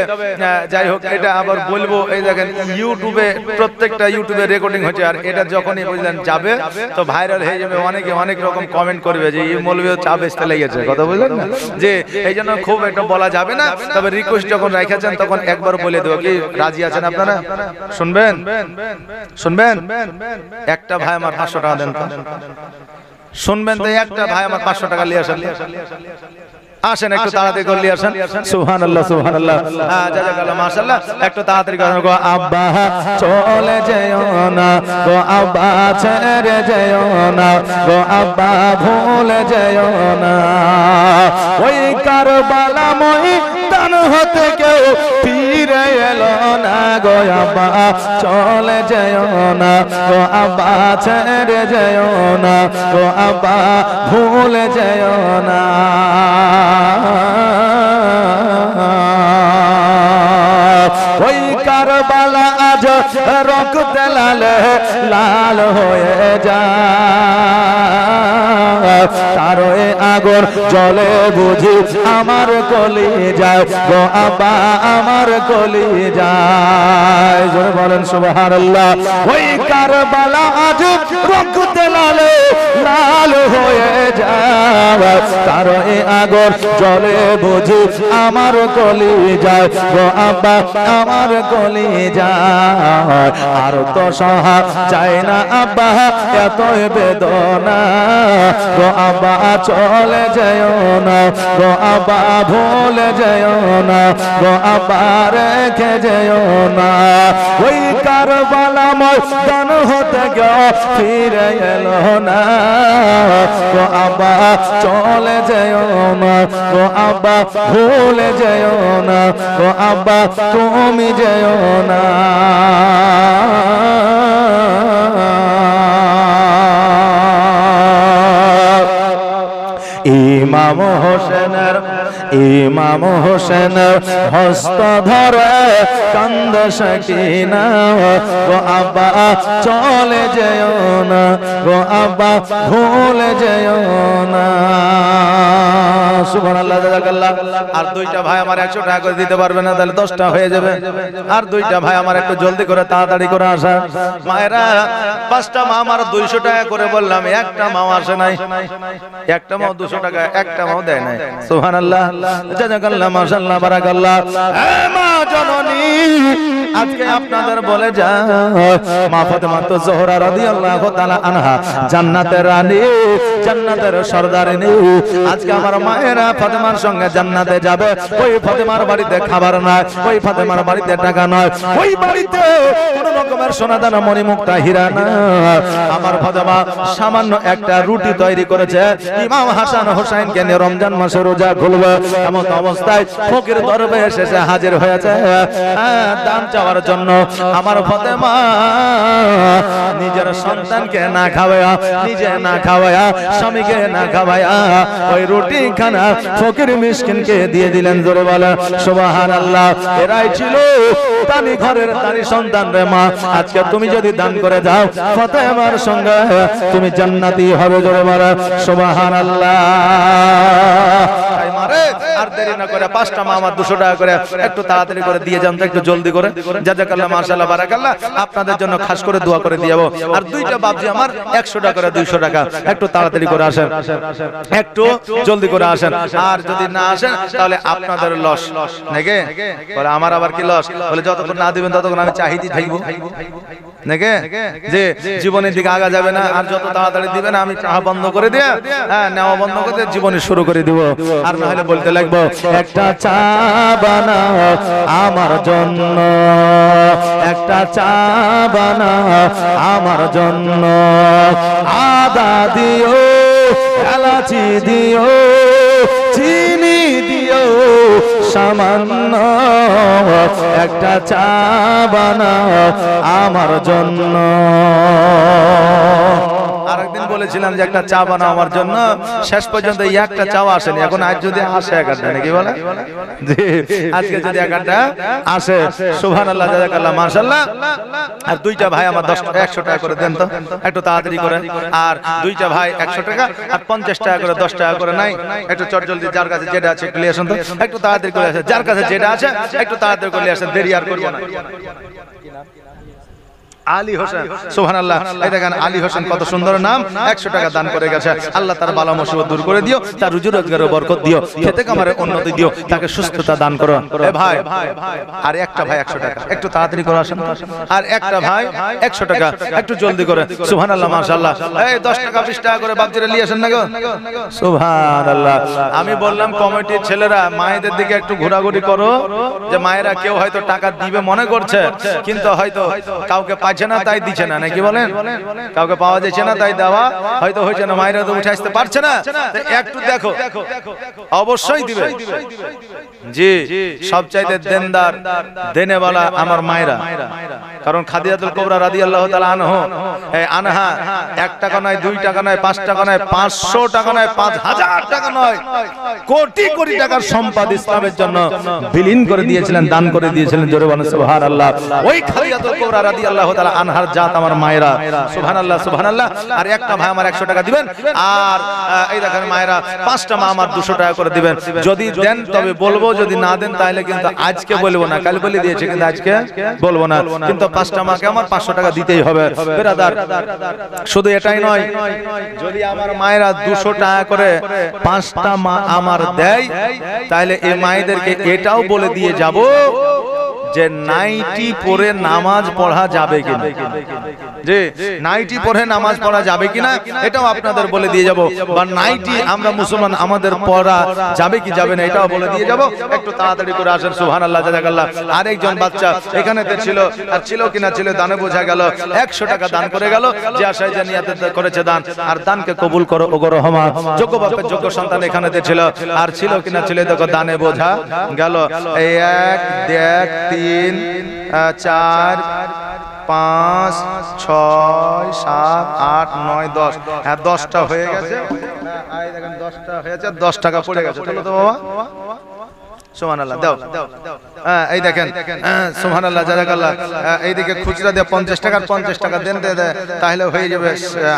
যাই হোক, এটা আবার বলবো। এই দেখেন ইউটিউবে, প্রত্যেকটা ইউটিউবে রেকর্ডিং হচ্ছে, আর এটা যখনই বুঝলেন যাবে তো ভাইরাল হয়ে যাবে। অনেকে অনেক রকম কমেন্ট করবে যে এই মৌলবীও চা বেচতে লেগেছে, কথা বুঝলেন না, যে এই জন্য খুব একটা বলা যাবে না। তবে রিকোয়েস্ট যখন রেখেছেন তখন একবার বলে দেবো। কি রাজি আছেন আপনারা? শুনবেন শুনবেন? একটা ভাই আমার 500 টাকা দেন তো। শুনবেন তো, একটা ভাই আমার 500 টাকা নিয়ে আসেন। আসেন একটু তাড়াতাড়ি করে নিয়ে আসেন। সুবহানাল্লাহ সুবহানাল্লাহ, জাযাকাল্লাহ, মাশাআল্লাহ। একটু তাড়াতাড়ি করে গো। আব্বা চলে যেও না গো, আব্বা ছেড়ে যেও না গো, আব্বা ভুলে যেও না। ওই কারবালা ময়দান হতে কেউ ফিরে এলো না গো, আব্বা চলে যেও না গো, আব্বা ছেড়ে যেও না গো, আব্বা ভুলে যেও না। ওই কারবালা আজ রক্তে লালে লাল হয়ে যায়, তার আগুন জলে বুঝি আমার কলি যায় গো, আব্বা আমার কলি যায়। জোরে বলেন সুবহানাল্লাহ। ওই কারবালা আজ রক্তে লালে লাল হয়ে যায়, তার আগুন জলে বুঝি আমার কলি যায় গো, আব্বা আমার কলি যায়। আর তো সহা যায় না আব্বা এত বেদনা গো, আব্বা চলে যেও না গো, আব্বা ভুলে যেও না গো, আব্বা রেখে যেও না। ওই কারবালা ময়দান হতে গো ফিরে এলো না গো, আব্বা চলে যেও না গো, আব্বা ভুলে যেও না গো, আব্বা তুমি যেও না। ইমাম হোসেনের হস্ত ধরে কান্দে সাকিনা গো, আব্বা চলে যেও না গো, আব্বা ভুলে যেও না। সুবহানাল্লাহ, জাযাকাল্লাহ। আর দুইটা ভাই আমার 100 টাকা করে দিতে পারবে না, তাহলে 10টা হয়ে যাবে। আর দুইটা ভাই আমার একটু জলদি করে তাড়াতাড়ি করে আসা। মায়েরা 5টা মা আমার 200 টাকা করে বললাম, একটা মাও আসে নাই। একটা মাও 200 টাকা একটা মাও দেয় নাই। সুবহানাল্লাহ, জাযাকাল্লাহ, মাশাআল্লাহ, বারাকাল্লাহ। মা জননী, আজকে আপনাদের বলে যা, মা ফাতেমা তো জোহরা রাদিয়াল্লাহু তাআলা আনহা জান্নাতের রানী, জান্নাতের সরদারিনী। আজকে আমার মায়েরা ফাতেমার সঙ্গে জান্নাতে যাবে। ওই ফাতেমার বাড়িতে খাবার নয়, ওই ফাতেমার বাড়িতে টাকা নয়, ওই বাড়িতে কোন রকমের সোনাদানা মণিমুক্তা হীরা না। আমার ফাতেমা সামান্য একটা রুটি তৈরি করেছে, ইমাম হাসান হোসেনকে নিয়ে রমজান মাসে রোজা খুলবে এমন অবস্থায় ফকির দরবেশ এসে হাজির হয়েছে দান চাওয়ার জন্য। আমার ফাতেমা নিজের সন্তানকে না খাওয়ায়া, নিজে না খাওয়ায়া, স্বামীকে না খাওয়ায়া ওই রুটি খানা ফকির মিসকিনকে দিয়ে দিলেন। জোরে বলে সুবহানাল্লাহ। এরাই ছিল তানি ঘরের তানি সন্তান রে মা। আজকে তুমি যদি দান করে যাও ফাতেমার সঙ্গে তুমি জান্নাতি হবে। জোরে বলে সুবহানাল্লাহ। আর দেরি না করে 5টা মা আমার 200 টাকা করে একটু তাড়াতাড়ি করে দিয়ে যান তো, একটু জলদি করে। জাযাকাল্লাহ, মাশাআল্লাহ, বারাকাল্লাহ। আপনাদের জন্য খাস করে দোয়া করে দিয়াবো। আর দুইটা বাপজি আমার 100 টাকা করে 200 টাকা একটু তাড়াতাড়ি করে আসেন, একটু জলদি করে আসেন। আর যদি না আসেন তাহলে আপনাদের লস নাকি? বলে আমার আবার কি লস? বলে যতক্ষণ না দিবেন ততক্ষণ আমি চাহিদি থাকবো নাকি, যে জীবনের দিকে আগা যাবে না। আর যত তাড়াতাড়ি দিবেন আমি চাহা বন্ধ করে দিয়ে, হ্যাঁ, নেওয়া বন্ধ করে দিয়ে জীবনে শুরু করে দিব। আর না হলে বলতে লাগবো, একটা চা বানাও আমার জন্য, একটা চা বানাও আমার জন্য, আদা দিও, এলাচি দিও, চিনি দিও সামান্য, একটা চা বানাও আমার জন্য। আরেকদিন বলেছিলাম যে একটা চা বানাও আমার জন্য, শেষ পর্যন্ত এই একটা চাও আসেনি। এখন আজ যদি আসে এক আধটা, নাকি বলে জি, আজকে যদি এক আধটা আসে, সুবহানাল্লাহ, জাযাকাল্লাহ, মাশাআল্লাহ। আর দুইটা ভাই আমার 100 টাকা করে দেন তো একটু তাড়াতাড়ি করে। আর দুইটা ভাই 100 টাকা আর 50 টাকা করে, 10 টাকা করে নাই, একটু চটজলদি যার কাছে যেটা আছে একটু নিয়ে আসেন তো, একটু তাড়াতাড়ি করে আসেন, যার কাছে যেটা আছে একটু তাড়াতাড়ি করে নিয়ে আসেন, দেরি আর করব না। আলী হোসেন, সুবহানাল্লাহ, এই দেখেন আলী হোসেন কত সুন্দর নাম, 100 টাকা দান করে গেছে। আল্লাহ তার বালা মুসিবত দূর করে দিও, তার রুজি রোজগারে বরকত দিও, খেতে কামারে উন্নতি দিও, তাকে সুস্থতা দান করো। এ ভাই, আর একটা ভাই 100 টাকা একটু তাড়াতাড়ি করে আসেন, আর একটা ভাই 100 টাকা একটু জলদি করে, সুবহানাল্লাহ, মাশাআল্লাহ। এই 10 টাকা 20 টাকা করে বাপজিরা নিয়ে আসেন না গো, সুবহানাল্লাহ। আমি বললাম কমিটির ছেলেরা মায়েদের দিকে একটু ঘোরাঘুরি করো, যে মায়েরা কেউ হয়তো টাকা দিবে মনে করছে, কিন্তু হয়তো কাউকে পাচ্ছে না তাই দিচ্ছে না, নাকি বলেন, কাউকে পাওয়া যাচ্ছে না তাই দেওয়া হয়তো হয়েছে না, মায়েরা তো উঠে আসতে পারছে না, একটু দেখো, অবশ্যই দিবে। জি, সবচাইতে দেনদার দেনেওয়ালা আমার মায়েরা, কারণ খাদিজাতুল কুবরা রাদিয়াল্লাহু তাআলা আনহা 1 টাকা নয়, 2 টাকা নয়, 5 টাকা নয়, 500 টাকা নয়, 5000 টাকা নয়, কোটি কোটি টাকার সম্পদ ইসলামের জন্য বিলীন করে দিয়েছিলেন, দান করে দিয়েছিলেন। জোরে বলেন সুবহানাল্লাহ। ওই খাদিজাতুল কুবরা রাদিয়াল্লাহু তাআলা আনহার জাত আমার মায়েরা, সুবহানাল্লাহ, সুবহানাল্লাহ। আর একটা ভাই আমার 100 টাকা দিবেন, আর এই দেখেন মায়েরা 5টা মা আমার 200 টাকা করে দিবেন। যদি দেন তবে বলবো, যদি না দেন তাহলে কিন্তু আজকে বলবো না, কাল বলে দিয়েছে কিন্তু আজকে বলবো না, কিন্তু 5টা মাকে আমার 500 টাকা দিতেই হবে। বেরাদার, শুধু এটাই নয়, যদি আমার মায়েরা 200 টাকা করে 5টা মা আমার দেয়, তাহলে এই মায়েদেরকে এটাও বলে দিয়ে যাব যে নাইটি পরে নামাজ পড়া যাবে কিনা, যে নাইটি পরে নামাজ পড়া যাবে কিনা এটাও আপনাদের বলে দিয়ে যাব, বা নাইটি আমরা মুসলমান আমাদের পড়া যাবে কি যাবে না এটাও বলে দিয়ে যাব। একটু তাড়াতাড়ি করে আসেন, সুবহানাল্লাহ, জাযাকাল্লাহ। আরেকজন বাচ্চা এখানেতে ছিল, আর ছিল কিনা ছিল, দানে বোঝা গেল, 100 টাকা দান করে গেল, যে আশায় যে নিয়তে করেছে দান, আর দানকে কবুল করো ওগো রহমান। যোগ্য বাপের যোগ্য সন্তান এখানেতে ছিল, আর ছিল কিনা ছিল, দেখো দানে বোঝা গেল। 1 2 3 4 5 6 7 8 9 10, হ্যাঁ 10টা হয়ে গেছে, দেখেন 10টা হয়েছে, 10 টাকা পড়ে গেছে। চলো তো বাবা, সুবহানাল্লাহ, দাও, এই দেখেন, সুবহানাল্লাহ, জাযাকাল্লাহ। এইদিকে খুচরা দিয়ে 50 টাকা 50 টাকা দেন, তাহলে হয়ে যাবে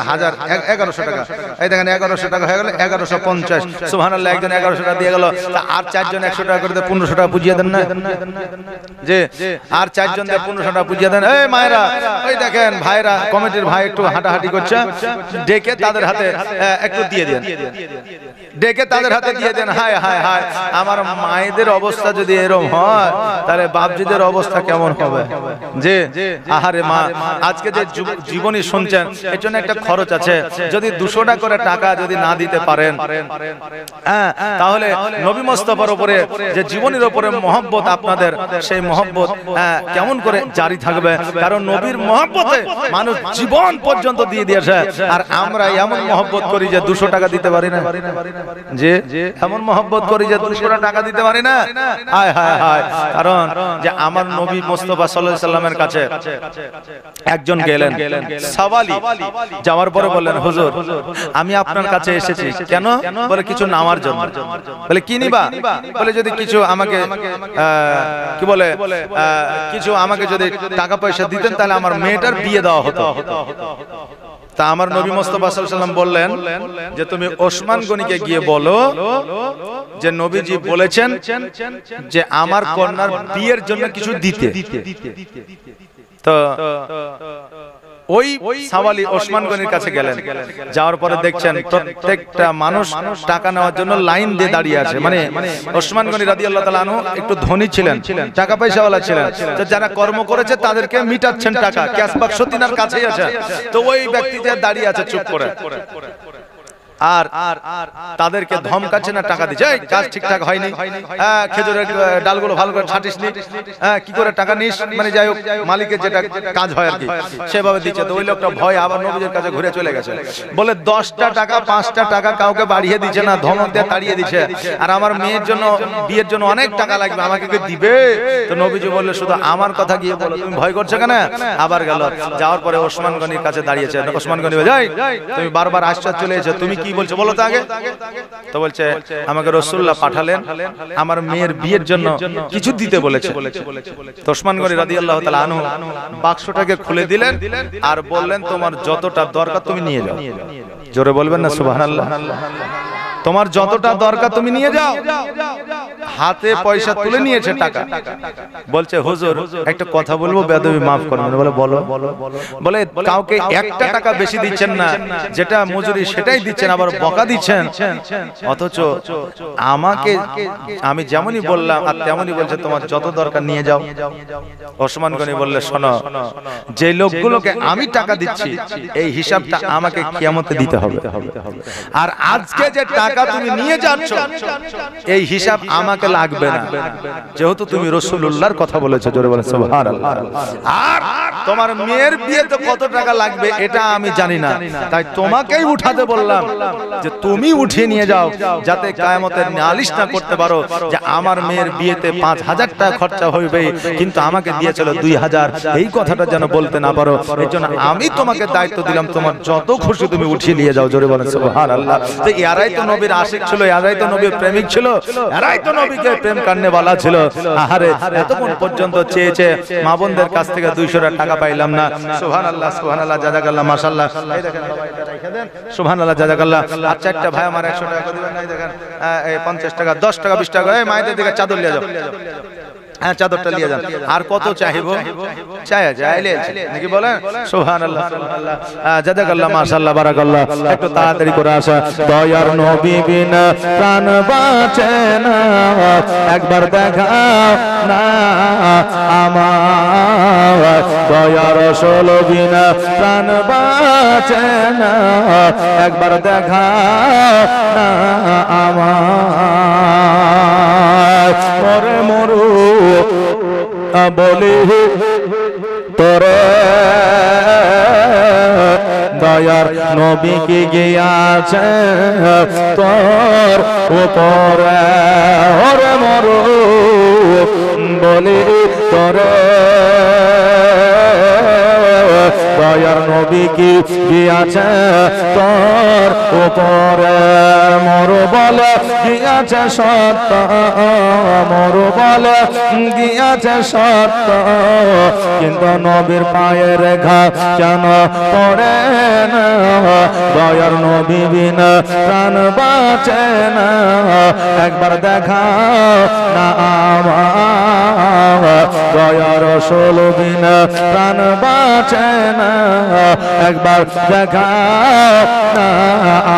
1100 টাকা। এই দেখেন 1100 টাকা হয়ে গেল, 1150, সুবহানাল্লাহ। একজন 1100 টাকা দিয়ে গেল, আর 4 জন 100 টাকা করে দিয়ে 1500 টাকা বুঝিয়ে দেন না, যে আর 4 জন দিয়ে 1500 টাকা বুঝিয়ে দেন। এই মায়েরা, ওই দেখেন ভাইরা, কমিটির ভাই একটু হাঁটাহাঁটি করছে, ডেকে তাদের হাতে একটু দিয়ে দেন, ডেকে তাদের হাতে দিয়ে দেন। হায় হায় হায়, আমার মায়েদের অবস্থা যদি এরকম হয়, তাহলে বাপজিদের অবস্থা কেমন হবে? যে আহারে মা, আজকে যে জীবনী শুনছেন এর জন্য একটা খরচ আছে, যদি 200 টাকা করে টাকা যদি না দিতে পারেন, হ্যাঁ, তাহলে নবী মুস্তাফার উপরে যে জীবনের উপরে মহব্বত আপনাদের, সেই মহব্বত কেমন করে জারি থাকবে? কারণ নবীর মহব্বতে মানুষ জীবন পর্যন্ত দিয়ে দিয়েছে, আর আমরা এমন মহব্বত করি যে 200 টাকা দিতে পারি না, যে এমন মহব্বত করি যে 200 টাকা দিতে পারি না। হায় হায় হায়, কারণ যে আমার নবী মুস্তাফা সাল্লাল্লাহু আলাইহি সাল্লামের কাছে একজন গেলেন, সাওয়ালি, যাওয়ার পরে বললেন, হুজুর আমি আপনার কাছে এসেছি কেন? বলে কিছু নেওয়ার জন্য। বলে কি নিবা? বলে যদি কিছু আমাকে কি বলে কিছু আমাকে যদি টাকা পয়সা দিতেন তাহলে আমার মেয়েটার বিয়ে দেওয়া হতো। তা আমার নবী মুস্তাফা সাল্লাল্লাহু আলাইহি সাল্লাম বললেন যে তুমি ওসমান গনিকে গিয়ে বলো যে নবীজি বলেছেন যে আমার কন্যার বিয়ের জন্য কিছু দিতে। তো ওই সাওয়ালি ওসমান গনির কাছে গেলেন, যাওয়ার পরে দেখছেন প্রত্যেকটা মানুষ টাকা নেওয়ার জন্য লাইন দিয়ে দাঁড়িয়ে আছে। মানে ওসমান গনি রাদিয়াল্লাহু তাআলা আনহু একটু ধনী ছিলেন, টাকা পয়সাওয়ালা ছিলেন, তো যারা কর্ম করেছে তাদেরকে মিটাচ্ছেন টাকা, ক্যাশ বাক্স তিনার কাছেই আছে। তো ওই ব্যক্তি যে দাঁড়িয়ে আছে চুপ করে, আর তাদেরকে ধমকাচ্ছে না, টাকা দিচ্ছে, এই কাজ ঠিকঠাক হয়নি, খেজুরের ডালগুলো ভালো করে ছাটিস নি, কি করে টাকা নিস, মানে যাই হোক মালিকের যেটা কাজ হয় আর কি সেভাবে দিচ্ছে। তো ওই লোকটা ভয় আবার নবীজির কাছে ঘুরে চলে গেছে, বলে 10টা টাকা 5টা টাকা কাউকে বাড়িয়ে দিচ্ছে না, ধমক দিয়ে তাড়িয়ে দিচ্ছে, আর আমার মেয়ের জন্য বিয়ের জন্য অনেক টাকা লাগবে, আমাকে কি দিবে? তো নবীজি বললে শুধু আমার কথা গিয়ে বলো, তুমি ভয় করছো কেন? আবার গেল, যাওয়ার পরে ওসমান গনির কাছে দাঁড়িয়েছে। ওসমান গনি বলে, যাই তুমি বারবার আশ্চর্য চলে এসেছো, তুমি কি বলছো বলো তো আগে। তো বলছে আমাকে রাসূলুল্লাহ পাঠালেন আমার মেয়ের বিয়ের জন্য কিছু দিতে বলেছে। তো ওসমান গনি রাদিয়াল্লাহু তাআলা আনহু বাক্সটাকে খুলে দিলেন আর বললেন তোমার যতটা দরকার তুমি নিয়ে যাও। জোরে বলবেন না সুবহানাল্লাহ। তোমার যতটা দরকার তুমি নিয়ে যাও। হাতে পয়সা তুলে নিয়েছে টাকা, বলছে হুজুর একটা কথা বলবো, বেয়াদবি মাফ করবেন। বলে বলো। বলে কাউকে 1টা টাকা বেশি দিচ্ছেন না, যেটা মজুরি সেটাই দিচ্ছেন, আবার বকা দিচ্ছেন, অথচ আমাকে আমি যেমনই বললাম আর তেমনই বলছে তোমার যত দরকার নিয়ে যাও। ওসমান গনি বললে শোনো, যে লোকগুলোকে আমি টাকা দিচ্ছি এই হিসাবটা আমাকে কিয়ামতে দিতে হবে, আর আজকে যে টাকা তুমি নিয়ে যাচ্ছ এই হিসাব আমাকে লাগবে না, যেহেতু তুমি রাসূলুল্লাহর কথা বলেছো। জোরে বলেন সুবহানাল্লাহ। আর তোমার মেয়ের বিয়েতে কত টাকা লাগবে এটা আমি জানি না, তাই তোমাকেই উঠাতে বললাম যে তুমি উঠিয়ে নিয়ে যাও, যাতে কিয়ামতের নালিশ না করতে পারো যে আমার মেয়ের বিয়েতে 5000 টাকা খরচা হইবে কিন্তু আমাকে দিয়েছিল 2000, এই কথাটা যেন বলতে না পারো। এজন্য আমি তোমাকে দায়িত্ব দিলাম, তোমার যত খুশি তুমি উঠিয়ে নিয়ে যাও। জোরে বলেন সুবহানাল্লাহ। তো এরাই তো নবীর আশিক ছিল, এরাই তো নবীর প্রেমিক ছিল, এরাই তো নবীকে প্রেম করনে वाला ছিল। আরে এতক্ষণ পর্যন্ত চেয়েছে মা বোনদের কাছ থেকে 200 টাকা পাইলাম না। সুবহানাল্লাহ সুবহানাল্লাহ জাযাকাল্লাহ মাশাআল্লাহ। এই দেখেন ভাই এটা রেখে দেন। সুবহানাল্লাহ জাযাকাল্লাহ। আর চারটা ভাই আমার 100 টাকা দিবেন না, দেখেন এই 50 টাকা 10 টাকা 20 টাকা, এই মায়েদের দিকে চাদর নিয়ে যাও। হ্যাঁ চাদরটা নিয়ে যান। আর কত চাইবো? চাইলে নাকি বলেন? সুবহানাল্লাহ সুবহানাল্লাহ জাযাকাল্লাহ মাশাআল্লাহ বারাকাল্লাহ। একটু তাড়াতাড়ি করে আসা। দয়ার নবী বিনা প্রাণ বাঁচে না, একবার দেখাও না আমার। দয়ার রাসূল বিনা প্রাণ বাঁচে না, একবার দেখাও না আমার। পরে মরু বলি তোরে দয়ার নবী কি গিয়াছে তোর উপরে। ওরে মরু বলি তোরে দয়ার নবী কি গিয়াছে তোর উপরে। মরু বলে গিয়াছে সত্য, মরু বলে গিয়াছে সত্য, কিন্তু নবীর পায়ের ঘা কেন পড়ে না? দয়ার নবী বিনা প্রাণ বাঁচে না, একবার দেখাও না আমার। দয়ার রাসূল বিনা প্রাণ বাঁচে না, একবার দেখাও না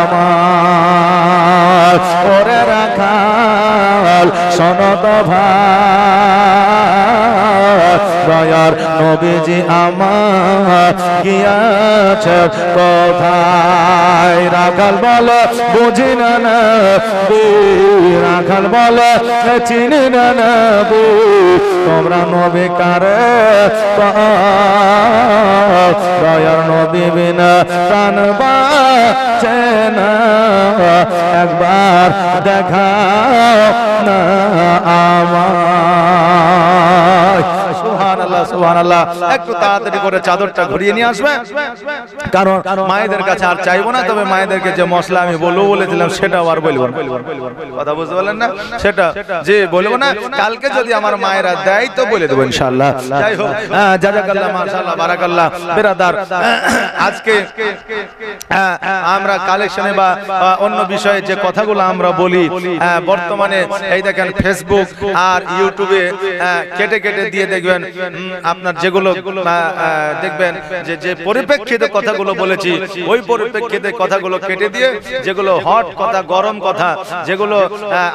আমার। ওরে রাখাল শোনো তো ভাই, দয়ার নবীজি আমার গিয়াছে কোথায়? রাখাল বলে বুঝি না নবী, রাখাল বলে চিনি না নবী, তোমরা নবী কারে দয়ার নবী বিনা প্রাণ বাঁচে না, একবার দেখাও না আমার। সুবহানাল্লাহ সুবহানাল্লাহ। একটু তাড়াতাড়ি করে চাদরটা ঘুরিয়ে নিয়ে আসবে, কারণ মায়েদের কাছে আর চাইবো না। তবে মায়েদেরকে যে মশলা আমি বলবো বলেছিলাম সেটাও আর বলবো না। কথা বুঝতে পারলেন না? সেটা যে বলবো না, কালকে যদি আমার মায়েরা দেয় তো বলে দেবো ইনশাআল্লাহ। যাই হোক, জাযাকাল্লাহ মাশাআল্লাহ বারাকাল্লাহ। বিরাদার, আজকে আমরা কালেকশনে বা অন্য বিষয়ে যে কথাগুলো আমরা বলি, বর্তমানে এই দেখেন ফেসবুক আর ইউটিউবে কেটে কেটে দিয়ে দেখবেন দেখবেন আপনার যেগুলো দেখবেন যে পরিপ্রেক্ষিতে কথাগুলো বলেছি ওই পরিপ্রেক্ষিতে কথাগুলো কেটে দিয়ে যেগুলো হট কথা, গরম কথা, যেগুলো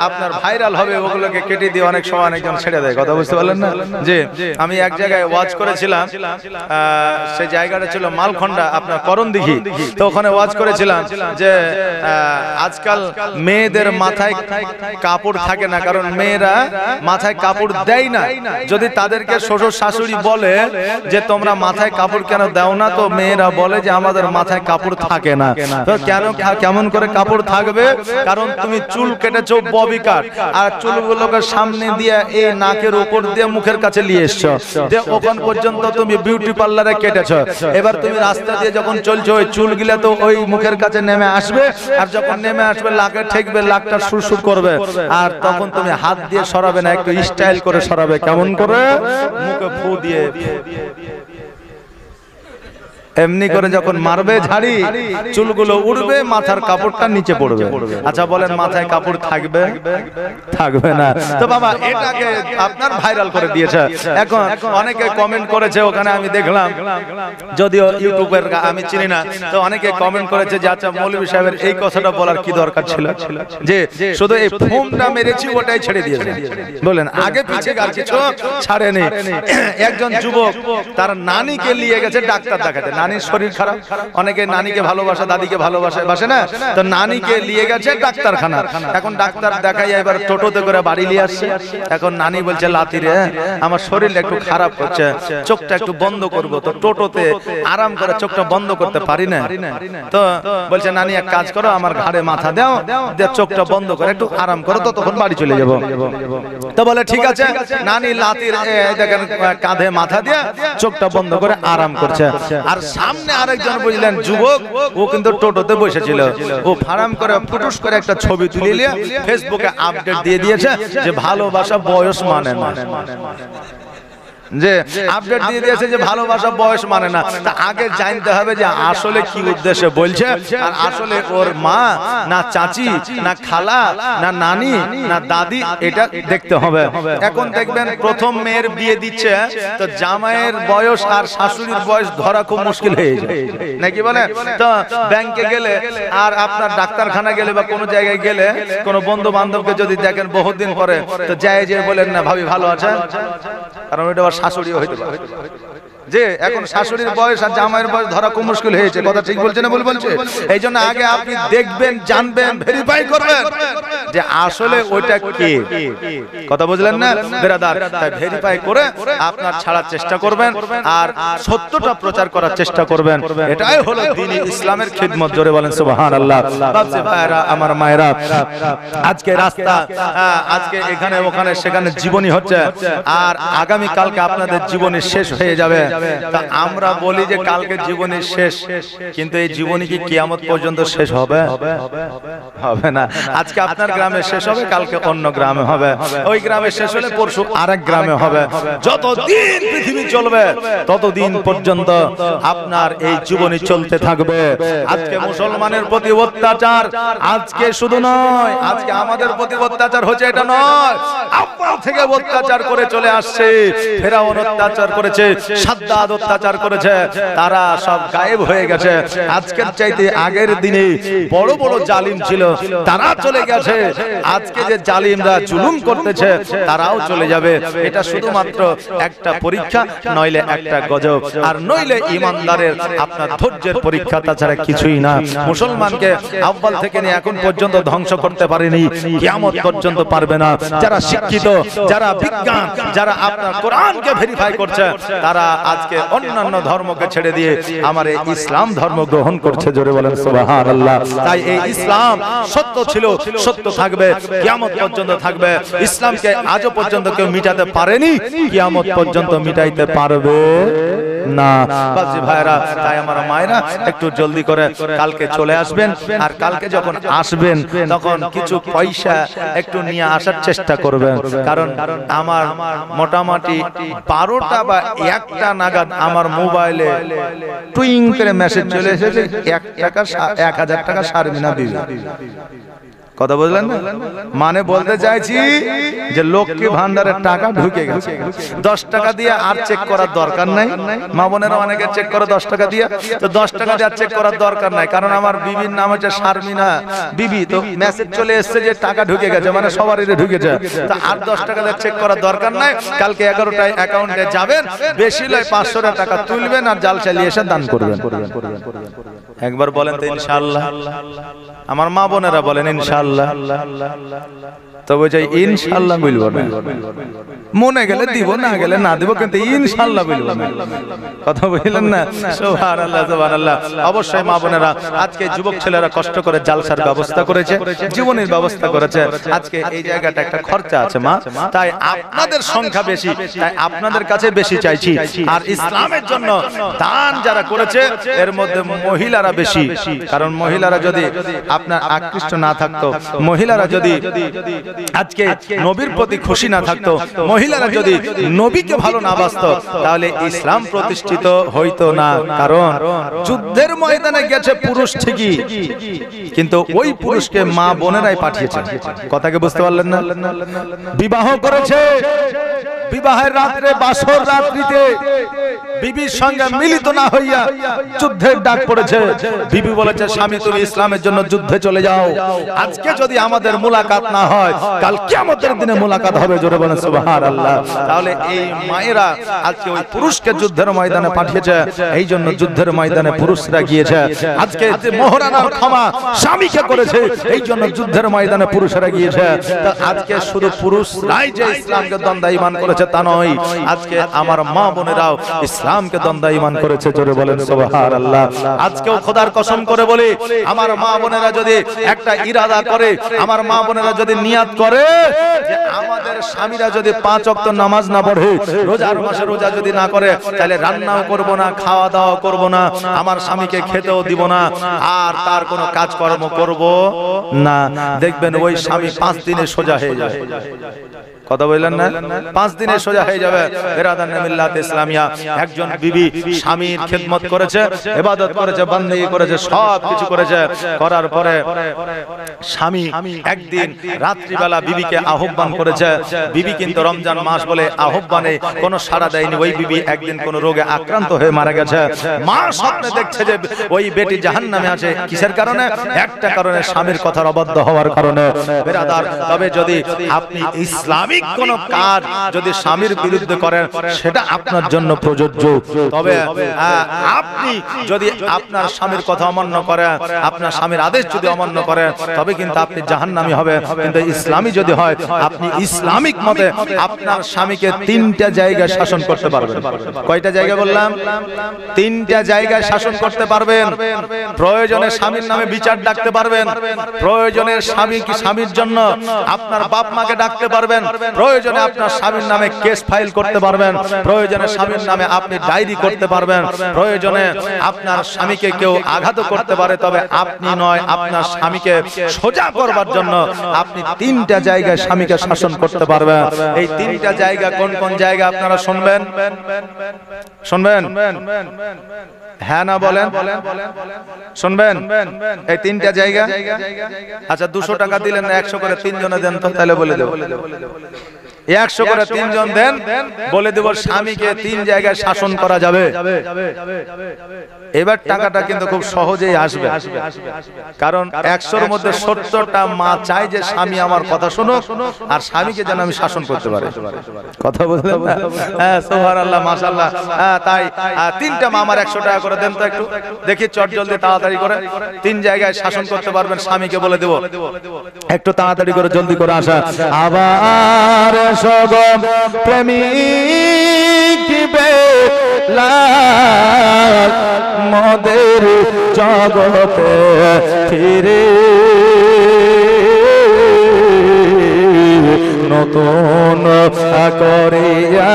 আপনার ভাইরাল হবে ওগুলোকে কেটে দিয়ে অনেক সময় অনেকজন ছেড়ে দেয়। কথা বুঝতে পারলেন না? যে আমি এক জায়গায় ওয়াজ করেছিলাম, সেই জায়গাটা ছিল মালখন্ডা, আপনার করণদিঘি। তো ওখানে ওয়াজ করেছিলাম যে আজকাল মেয়েদের মাথায় কাপড় থাকে না, কারণ মেয়েরা মাথায় কাপড় দেয় না। যদি তাদেরকে শ্বশুর শাশুড়ি বলে যে তোমরা মাথায় কাপড় কেন দাও না, তো মেয়েরা বলে যে আমাদের মাথায় কাপড় থাকে না। তো কেমন করে কাপড় থাকবে? কারণ তুমি চুল কেটেছো ববি কাট, আর চুলগুলোকে সামনে দিয়ে এই নাকের উপর দিয়ে মুখের কাছে নিয়ে এসছো, ওখান পর্যন্ত তুমি বিউটি পার্লারে কেটেছো। এবার তুমি রাস্তা দিয়ে যখন চলছো ওই চুলগুলো তো ওই মুখের কাছে নেমে আসবে, আর যখন নেমে আসবে লাকে ঠেকবে, লাকটা সুরসুর করবে, আর তখন তুমি হাত দিয়ে সরাবে না, একটু স্টাইল করে সরাবে। কেমন করে? মুখে ফু দিয়ে এমনি করে যখন মারবে ঝাড়ি, চুলগুলো উড়বে, মাথার কাপড়টা নিচে পড়বে। আচ্ছা বলেন মাথায় কাপড় থাকবে? থাকবে না। তো বাবা এটাকে আপনার ভাইরাল করে দিয়েছে। এখন অনেকে কমেন্ট করেছে, ওখানে আমি দেখলাম, যদিও ইউটিউবের আমি চিনি না, তো অনেকে কমেন্ট করেছে যে আচ্ছা মৌলভী সাহেবের এই কথাটা বলার কি দরকার ছিল, যে শুধু এই ফোমটা মেরেছি ওটাই ছেড়ে দিয়েছে। বলেন আগে পিছিয়ে আর কিছু ছাড়েনি। একজন যুবক তার নানিকে নিয়ে গেছে ডাক্তার দেখাতে, নানির শরীর খারাপ, অনেকে নানিকে ভালোবাসে, দাদিকে ভালোবাসে না, তো নানিকে নিয়ে গেছে ডাক্তারখানা। এখন ডাক্তার দেখাই এবার টোটোতে করে বাড়ি নিয়ে আসছে। এখন নানি বলছে লাতি রে আমার শরীর একটু খারাপ করছে, চোখটা একটু বন্ধ করবো, তো টোটোতে আরাম করে চোখটা বন্ধ করতে পারি না। তো বলছে নানি এক কাজ করো, আমার ঘাড়ে মাথা দাও, দিয়ে চোখটা বন্ধ করে একটু আরাম করো, তো তখন বাড়ি চলে যাবো। তো বলে ঠিক আছে। নানি লাতির দেখেন কাঁধে মাথা দিয়ে চোখটা বন্ধ করে আরাম করছে। আর সামনে আরেকজন বুঝলেন যুবক, ও কিন্তু টোটোতে বসেছিল, ও ফারাম করে ফুটুস করে একটা ছবি তুলে নিয়ে ফেসবুকে আপডেট দিয়ে দিয়েছে যে ভালোবাসা বয়স মানে না, যে আপডেট দিয়ে দিয়েছে যে ভালোবাসা বয়স মানে না। তা আগে জানতে হবে যে আসলে কি উদ্দেশ্যে বলছে, আর আসলে ওর মা না চাচি না খালা না নানি না দাদি, এটা দেখতে হবে। এখন দেখবেন প্রথম মেয়ের বিয়ে দিচ্ছে, তো জামাইয়ের বয়স আর শাশুড়ির বয়স ধরা খুব মুশকিল হয়ে যায়, নাকি বলে? তো ব্যাংকে গেলে আর আপনার ডাক্তারখানা গেলে বা কোনো জায়গায় গেলে কোনো বন্ধু বান্ধবকে যদি দেখেন বহুদিন পরে, তো যায় যে বলেন না ভাবি ভালো আছে, কারণ ওইটা শাশুড়িও হইতে পারে। যে এখন শাশুড়ির বয়স আর জামাইয়ের বয়স ধরা খুব মুশকিল হয়েছে। কথা ঠিক বলছে না ভুল বলছে? এই জন্য আগে আপনি দেখবেন, জানবেন, ভেরিফাই করবেন যে আসলে ওইটা কে। কথা বুঝলেন না বেরাদার? তাই ভেরিফাই করে আপনার ছাড়ার চেষ্টা করবেন আর সত্যটা প্রচার করার চেষ্টা করবেন। এটাই হলো দ্বীন ইসলামের খিদমত। জোরে বলেন সুবহানাল্লাহ। বাপজি ভাইরা, আমার মায়েরা, আজকে রাস্তা, আজকে এখানে ওখানে সেখানে জীবনী হচ্ছে, আর আগামী কালকে আপনাদের জীবনী শেষ হয়ে যাবে। তা আমরা বলি যে কালকে জীবনী শেষ, কিন্তু এই জীবনী কি কিয়ামত পর্যন্ত শেষ হবে? হবে না। আজকে আপনার গ্রামে শেষ হবে, কালকে অন্য গ্রামে হবে, ওই গ্রামে শেষ হলে পরশু আরেক গ্রামে হবে। যতদিন পৃথিবী চলবে ততদিন পর্যন্ত আপনার এই জীবনী চলতে থাকবে। আজকে মুসলমানের প্রতি অত্যাচার আজকে শুধু নয়, আজকে আমাদের প্রতি অত্যাচার হচ্ছে এটা নয়, আপনার থেকে অত্যাচার করে চলে আসছে। ফেরাউন অত্যাচার করেছে, সাদ্দাত অত্যাচার করেছে, তারা সব গায়েব হয়ে গেছে। আজকের চাইতে আগের দিনে বড় বড় জালিম ছিল, তারা চলে গেছে। আজকে যে জালিমরা জুলুম করতেছে তারাও চলে যাবে। এটা শুধুমাত্র একটা পরীক্ষা, নইলে একটা গজব, আর নইলে ইমানদারের আপনার ধৈর্যের পরীক্ষা, তাছাড়া কিছুই না। মুসলমানকে আব্বাল থেকে নিয়ে এখন পর্যন্ত ধ্বংস করতে পারেনি, কিয়ামত পর্যন্ত পারবে না। যারা শিক্ষিত, যারা বিজ্ঞান, যারা আপনার কোরআনকে ভেরিফাই করছে, তারা আজকে অন্যান্য ধর্মকে ছেড়ে দিয়ে আমার এই ইসলাম ধর্ম গ্রহণ করছে। জোরে বলেন সুবহানাল্লাহ। তাই এই ইসলাম সত্য ছিল, সত্য থাকবে, কিয়ামত পর্যন্ত থাকবে। ইসলামকে আজও পর্যন্ত কেউ মিটাতে পারেনি, কিয়ামত পর্যন্ত মিটাইতে পারবে না। বাজি ভাইরা, তাই আমার মায়েরা একটু জলদি করে কালকে চলে আসবেন, আর কালকে যখন আসবেন তখন কিছু পয়সা একটু নিয়ে আসার চেষ্টা করবেন, কারণ আমার মোটামুটি 12টা বা 1টা নাগাদ আমার মোবাইলে টুইং করে মেসেজ চলে এসেছে 1 টাকা 1000 টাকা সারমিনা বিবি। কথা বুঝলেন না? মানে বলতে চাইছি যে লক্ষ্মী ভান্ডারের টাকা ঢুকে গেছে, 10 টাকা দিয়ে আর চেক করার দরকার নাই। মা বোনেরা অনেকে চেক করে 10 টাকা দিয়ে, তো 10 টাকা দিয়ে আর চেক করার দরকার নাই, কারণ আমার বিবির নাম হচ্ছে শারমিনা বিবি, তো মেসেজ চলে এসেছে যে টাকা ঢুকে গেছে, মানে সবারই ঢুকেছে, তো আর 10 টাকা দিয়ে চেক করার দরকার নাই। কালকে 11টায় অ্যাকাউন্টে যাবেন, বেশি লয় 500 টাকা তুলবেন আর জাল চালিয়ে এসে দান করবেন। একবার বলেন তো ইনশাআল্লাহ। আমার মা বোনেরা বলেন ইনশাআল্লাহ। তবে যে ইনশাআল্লাহ বলবো না, মনে গেলে দিব, না গেলে না দিব, কিন্তু ইনশাআল্লাহ বলবো না। কথা বললেন না? সুবহানাল্লাহ সুবহানাল্লাহ। অবশ্যই মা বোনেরা, আজকে যুবক ছেলেরা কষ্ট করে জালসার ব্যবস্থা করেছে, জীবনের ব্যবস্থা করেছে। আজকে এই জায়গাটা একটা খরচা আছে মা, তাই আপনাদের সংখ্যা বেশি, তাই আপনাদের কাছে বেশি চাইছি। আর ইসলামের জন্য দান যারা করেছে এর মধ্যে মহিলারা বেশি, কারণ মহিলারা যদি আপনার আকৃষ্ট না থাকতো, মহিলারা যদি আজকে নবীর প্রতি খুশি না থাকতো, মহিলারা যদি নবীকে ভালো না বাসতো, তাহলে ইসলাম প্রতিষ্ঠিত হইতো না। কারণ যুদ্ধের ময়দানে গেছে পুরুষ ঠিকই, কিন্তু ওই পুরুষকে মা বোনেরাই পাঠিয়েছে। কথাকে বুঝতে পারলেন না? বিবাহ করেছে, বিবাহের রাত্রে বাসর রাত্রিতে বিবির সঙ্গে মিলিত না হইয়া যুদ্ধের ডাক পড়েছে। বিবি বলেছে, স্বামী তুমি ইসলামের জন্য যুদ্ধে চলে যাও। আজকে যদি আমাদের মুলাকাত না হয়, কাল কিয়ামতের দিনে মুলাকাত হবে। জোরে বলেন সুবহানাল্লাহ। তাহলে এই মায়েরা আজকে ওই পুরুষকে যুদ্ধের ময়দানে পাঠিয়েছে, এই জন্য যুদ্ধের ময়দানে পুরুষরা গিয়েছে। আজকে যে মোহরানার ক্ষমা স্বামীকে করেছে, এই জন্য যুদ্ধের ময়দানে পুরুষরা গিয়েছে। আজকে শুধু পুরুষরাই যে ইসলামকে দ্বন্দ্ব ঈমান করেছে তা নয়, আজকে আমার মা বোনেরাও ইসলামকে দ্বন্দ্ব ঈমান করেছে। জোরে বলেন সুবহানাল্লাহ। আজকেও খোদার কসম করে বলি, আমার মা বোনেরা যদি একটা ইরাদা করে, আমার মা বোনেরা যদি নিয়াত করে যে আমাদের স্বামীরা যদি 5 ওয়াক্ত নামাজ না পড়ে, রোজার মাসে রোজা যদি না করে, তাহলে রান্নাও করব না, খাওয়া দাওয়া করব না, আমার স্বামীকে খেতেও দিব না, আর তার কোনো কাজকর্ম করব না, দেখবেন ওই স্বামী 5 দিনে সোজা হয়ে যায়। কথা বললেন না? 5 দিনে সোজা হয়ে যাবে। বিরাদান মিল্লাত ইসলামিয়া, একজন বিবি স্বামীর খিদমত করেছে, ইবাদত করেছে, বندگی করেছে, সব কিছু করেছে, করার পরে স্বামী একদিন রাত্রি বেলা বিবিকে আহ্বান করেছে। বিবি কিন্তু রমজান মাস বলে আহ্বানে কোনো সাড়া দেয়নি। ওই বিবি একদিন কোন রোগে আক্রান্ত হয়ে মারা গেছে। মা স্বপ্নে দেখছে যে ওই বেটি জাহান্নামে আছে। কিসের কারণে? একটা কারণে, স্বামীর কথার অবাধ্য হওয়ার কারণে। বিরাদার, তবে যদি আপনি ইসলামিক কোন কাজ যদি স্বামীর বিরুদ্ধে করেন, সেটা আপনার জন্য প্রযোজ্য। তবে আপনি যদি আপনার স্বামীর কথা অমান্য করেন, আপনার স্বামীর আদেশ যদি অমান্য করেন, তবে কিন্তু আপনি জাহান্নামী হবে। কিন্তু ইসলামী যদি হয়, আপনি ইসলামিক মতে আপনার স্বামীকে 3টা জায়গায় শাসন করতে পারবেন। কয়টা জায়গা বললাম? 3টা জায়গায় শাসন করতে পারবেন। প্রয়োজনে স্বামীর নামে বিচার ডাকতে পারবেন, প্রয়োজনে স্বামীর জন্য আপনার বাপ মাকে ডাকতে পারবেন, প্রয়োজনে আপনার স্বামীর নামে কেস ফাইল করতে পারবেন, প্রয়োজনে স্বামীর নামে আপনি ডায়েরি করতে পারবেন, প্রয়োজনে আপনার স্বামীকে কেউ আঘাত করতে পারে, তবে আপনি নয়, আপনার স্বামীকে সোজা করবার জন্য আপনি 3টা জায়গায় স্বামীকে শাসন করতে পারবেন। এই 3টা জায়গা কোন কোন জায়গা আপনারা শুনবেন? শুনবেন? হ্যাঁ না বলেন? শুনবেন? এই 3টা জায়গা। আচ্ছা, 200 টাকা দিলেন না, 100 করে 3 জনে দেন তো, তাহলে বলে দেব। 100 করে 3 জন দেন, বলে দেব স্বামীকে 3 জায়গায় শাসন করা যাবে। এবার টাকাটা কিন্তু খুব সহজেই আসবে, কারণ 100-র মধ্যে 70টা মা চায় যে স্বামী আমার কথা শুনুক, আর স্বামীকে যেন আমি শাসন করতে পারি। কথা বললেন না? হ্যাঁ, সুবহানাল্লাহ, মাশাআল্লাহ। তাই 3টা মা আমার 100 টাকা করে দেন তো, একটু দেখি চট জলদি তাড়াতাড়ি করে 3 জায়গায় শাসন করতে পারবেন স্বামীকে, বলে দেব। একটু তাড়াতাড়ি করে, জলদি করে আসা। আবার সগম প্রেমিক বেলা মদের জগতে ফিরে নতুন করিয়া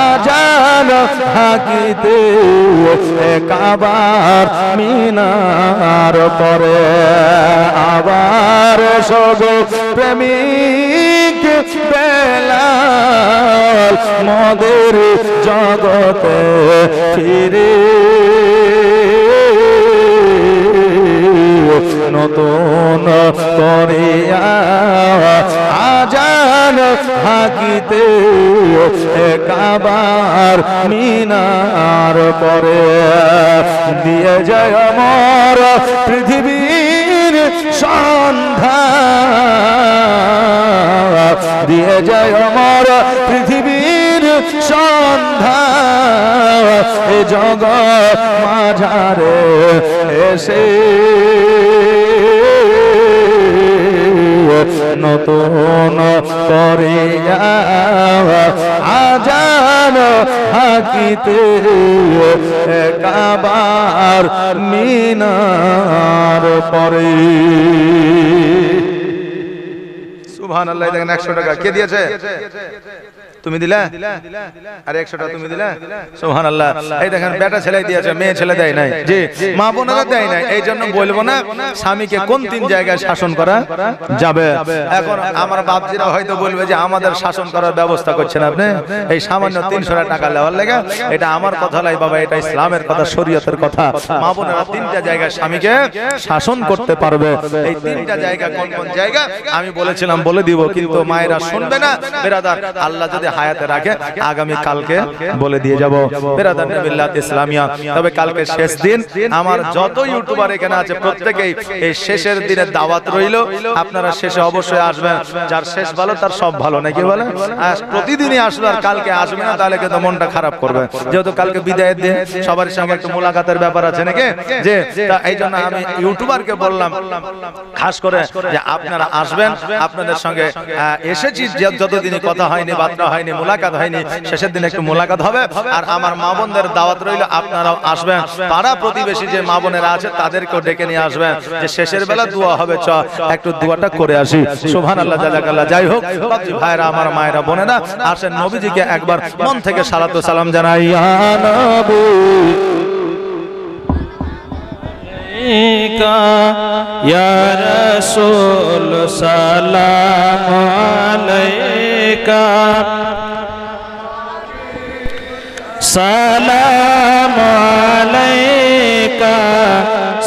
আজান হাকিতে কাবার মিনার পরে আবার সব প্রেমিক বেলাল মদের জগতে ফিরে নতুন করে যায় আমার পৃথিবীর সন্ধ্যা, দিয়ে যায় আমার পৃথিবীর সন্ধ্যা, এ জগৎ মাঝারে এসে নতুন করিয়া আজান হাকিতে কাবার মিনার পরে। সুবহানাল্লাহ। দেখেন 100 টাকা কে দিয়েছে? তুমি দিলা? আর 100 টাকা তুমি দিলা? সুবহানাল্লাহ। এই দেখেন বেটা ছেলে দিয়েছে, মেয়ে ছেলে দেয় নাই। জি, মা বোনেরা দেয় নাই। এই জন্য বলবো না স্বামীকে কোন তিন জায়গায় শাসন করা যাবে। এখন আমার বাপজিরা হয়তো বলবে যে আমাদের শাসন করার ব্যবস্থা করছেন আপনি এই সামান্য 300 টাকা নেওয়ার লেগে। এটা আমার কথা নয় বাবা, এটা ইসলামের কথা, শরীয়তের কথা। মা বোনেরা তিনটা জায়গায় স্বামীকে শাসন করতে পারবে। এই তিনটা জায়গা কোন কোন জায়গা আমি বলেছিলাম, বলে দিব, কিন্তু মায়েরা শুনবে না। বেরাদার, আল্লাহ যদি হায়াতে রাখে আগামী কালকে বলে দিয়ে যাব। বেরাদার মিল্লাত ইসলামিয়া, তবে কালকে শেষ দিন। আমার যত ইউটিউবার এখানে আছে প্রত্যেকেই এই শেষের দিনে দাওয়াত রইল। আপনারা শেষে অবশ্যই আসবেন। যার শেষ ভালো তার সব ভালো, নাকি বলে? প্রতিদিনই আসবে, আর কালকে আসবে না তাহলে কিন্তু মনটা খারাপ করবে। যেহেতু কালকে বিদায়ের দিন, সবার সঙ্গে একটু মোলাকাতের ব্যাপার আছে নাকি, যে এই জন্য আমি ইউটিউবারকে বললাম খাস করে যে আপনারা আসবেন। আপনাদের সঙ্গে এসেছি যতদিনই কথা হয়নি, বার্তা হয়নি, মোলাকাত হয়নি, শেষের দিন একটু মোলাকাত হবে। আর আমার মা বোনদের দাওয়াত রইল, আপনারাও আসবেন। পাড়া প্রতিবেশী যে মা বোনেরা আছে তাদেরকেও ডেকে নিয়ে আসবেন, যে শেষের বেলা দোয়া হবে, চ একটু দোয়াটা করে আসি। সুবহানাল্লাহ, জাযাকাল্লাহ। যাই হোক ভাইরা, আমার মায়েরা, বোনেরা, আসেন নবীজিকে একবার মন থেকে সালাতু সালাম জানাই। ইয়া নবী ইয়া রাসূল সালাম আলাইকা, সালাম আলাইকা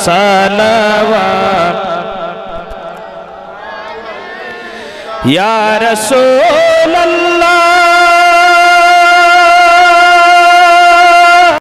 সালাওয়াত ইয়া রাসূলুল্লাহ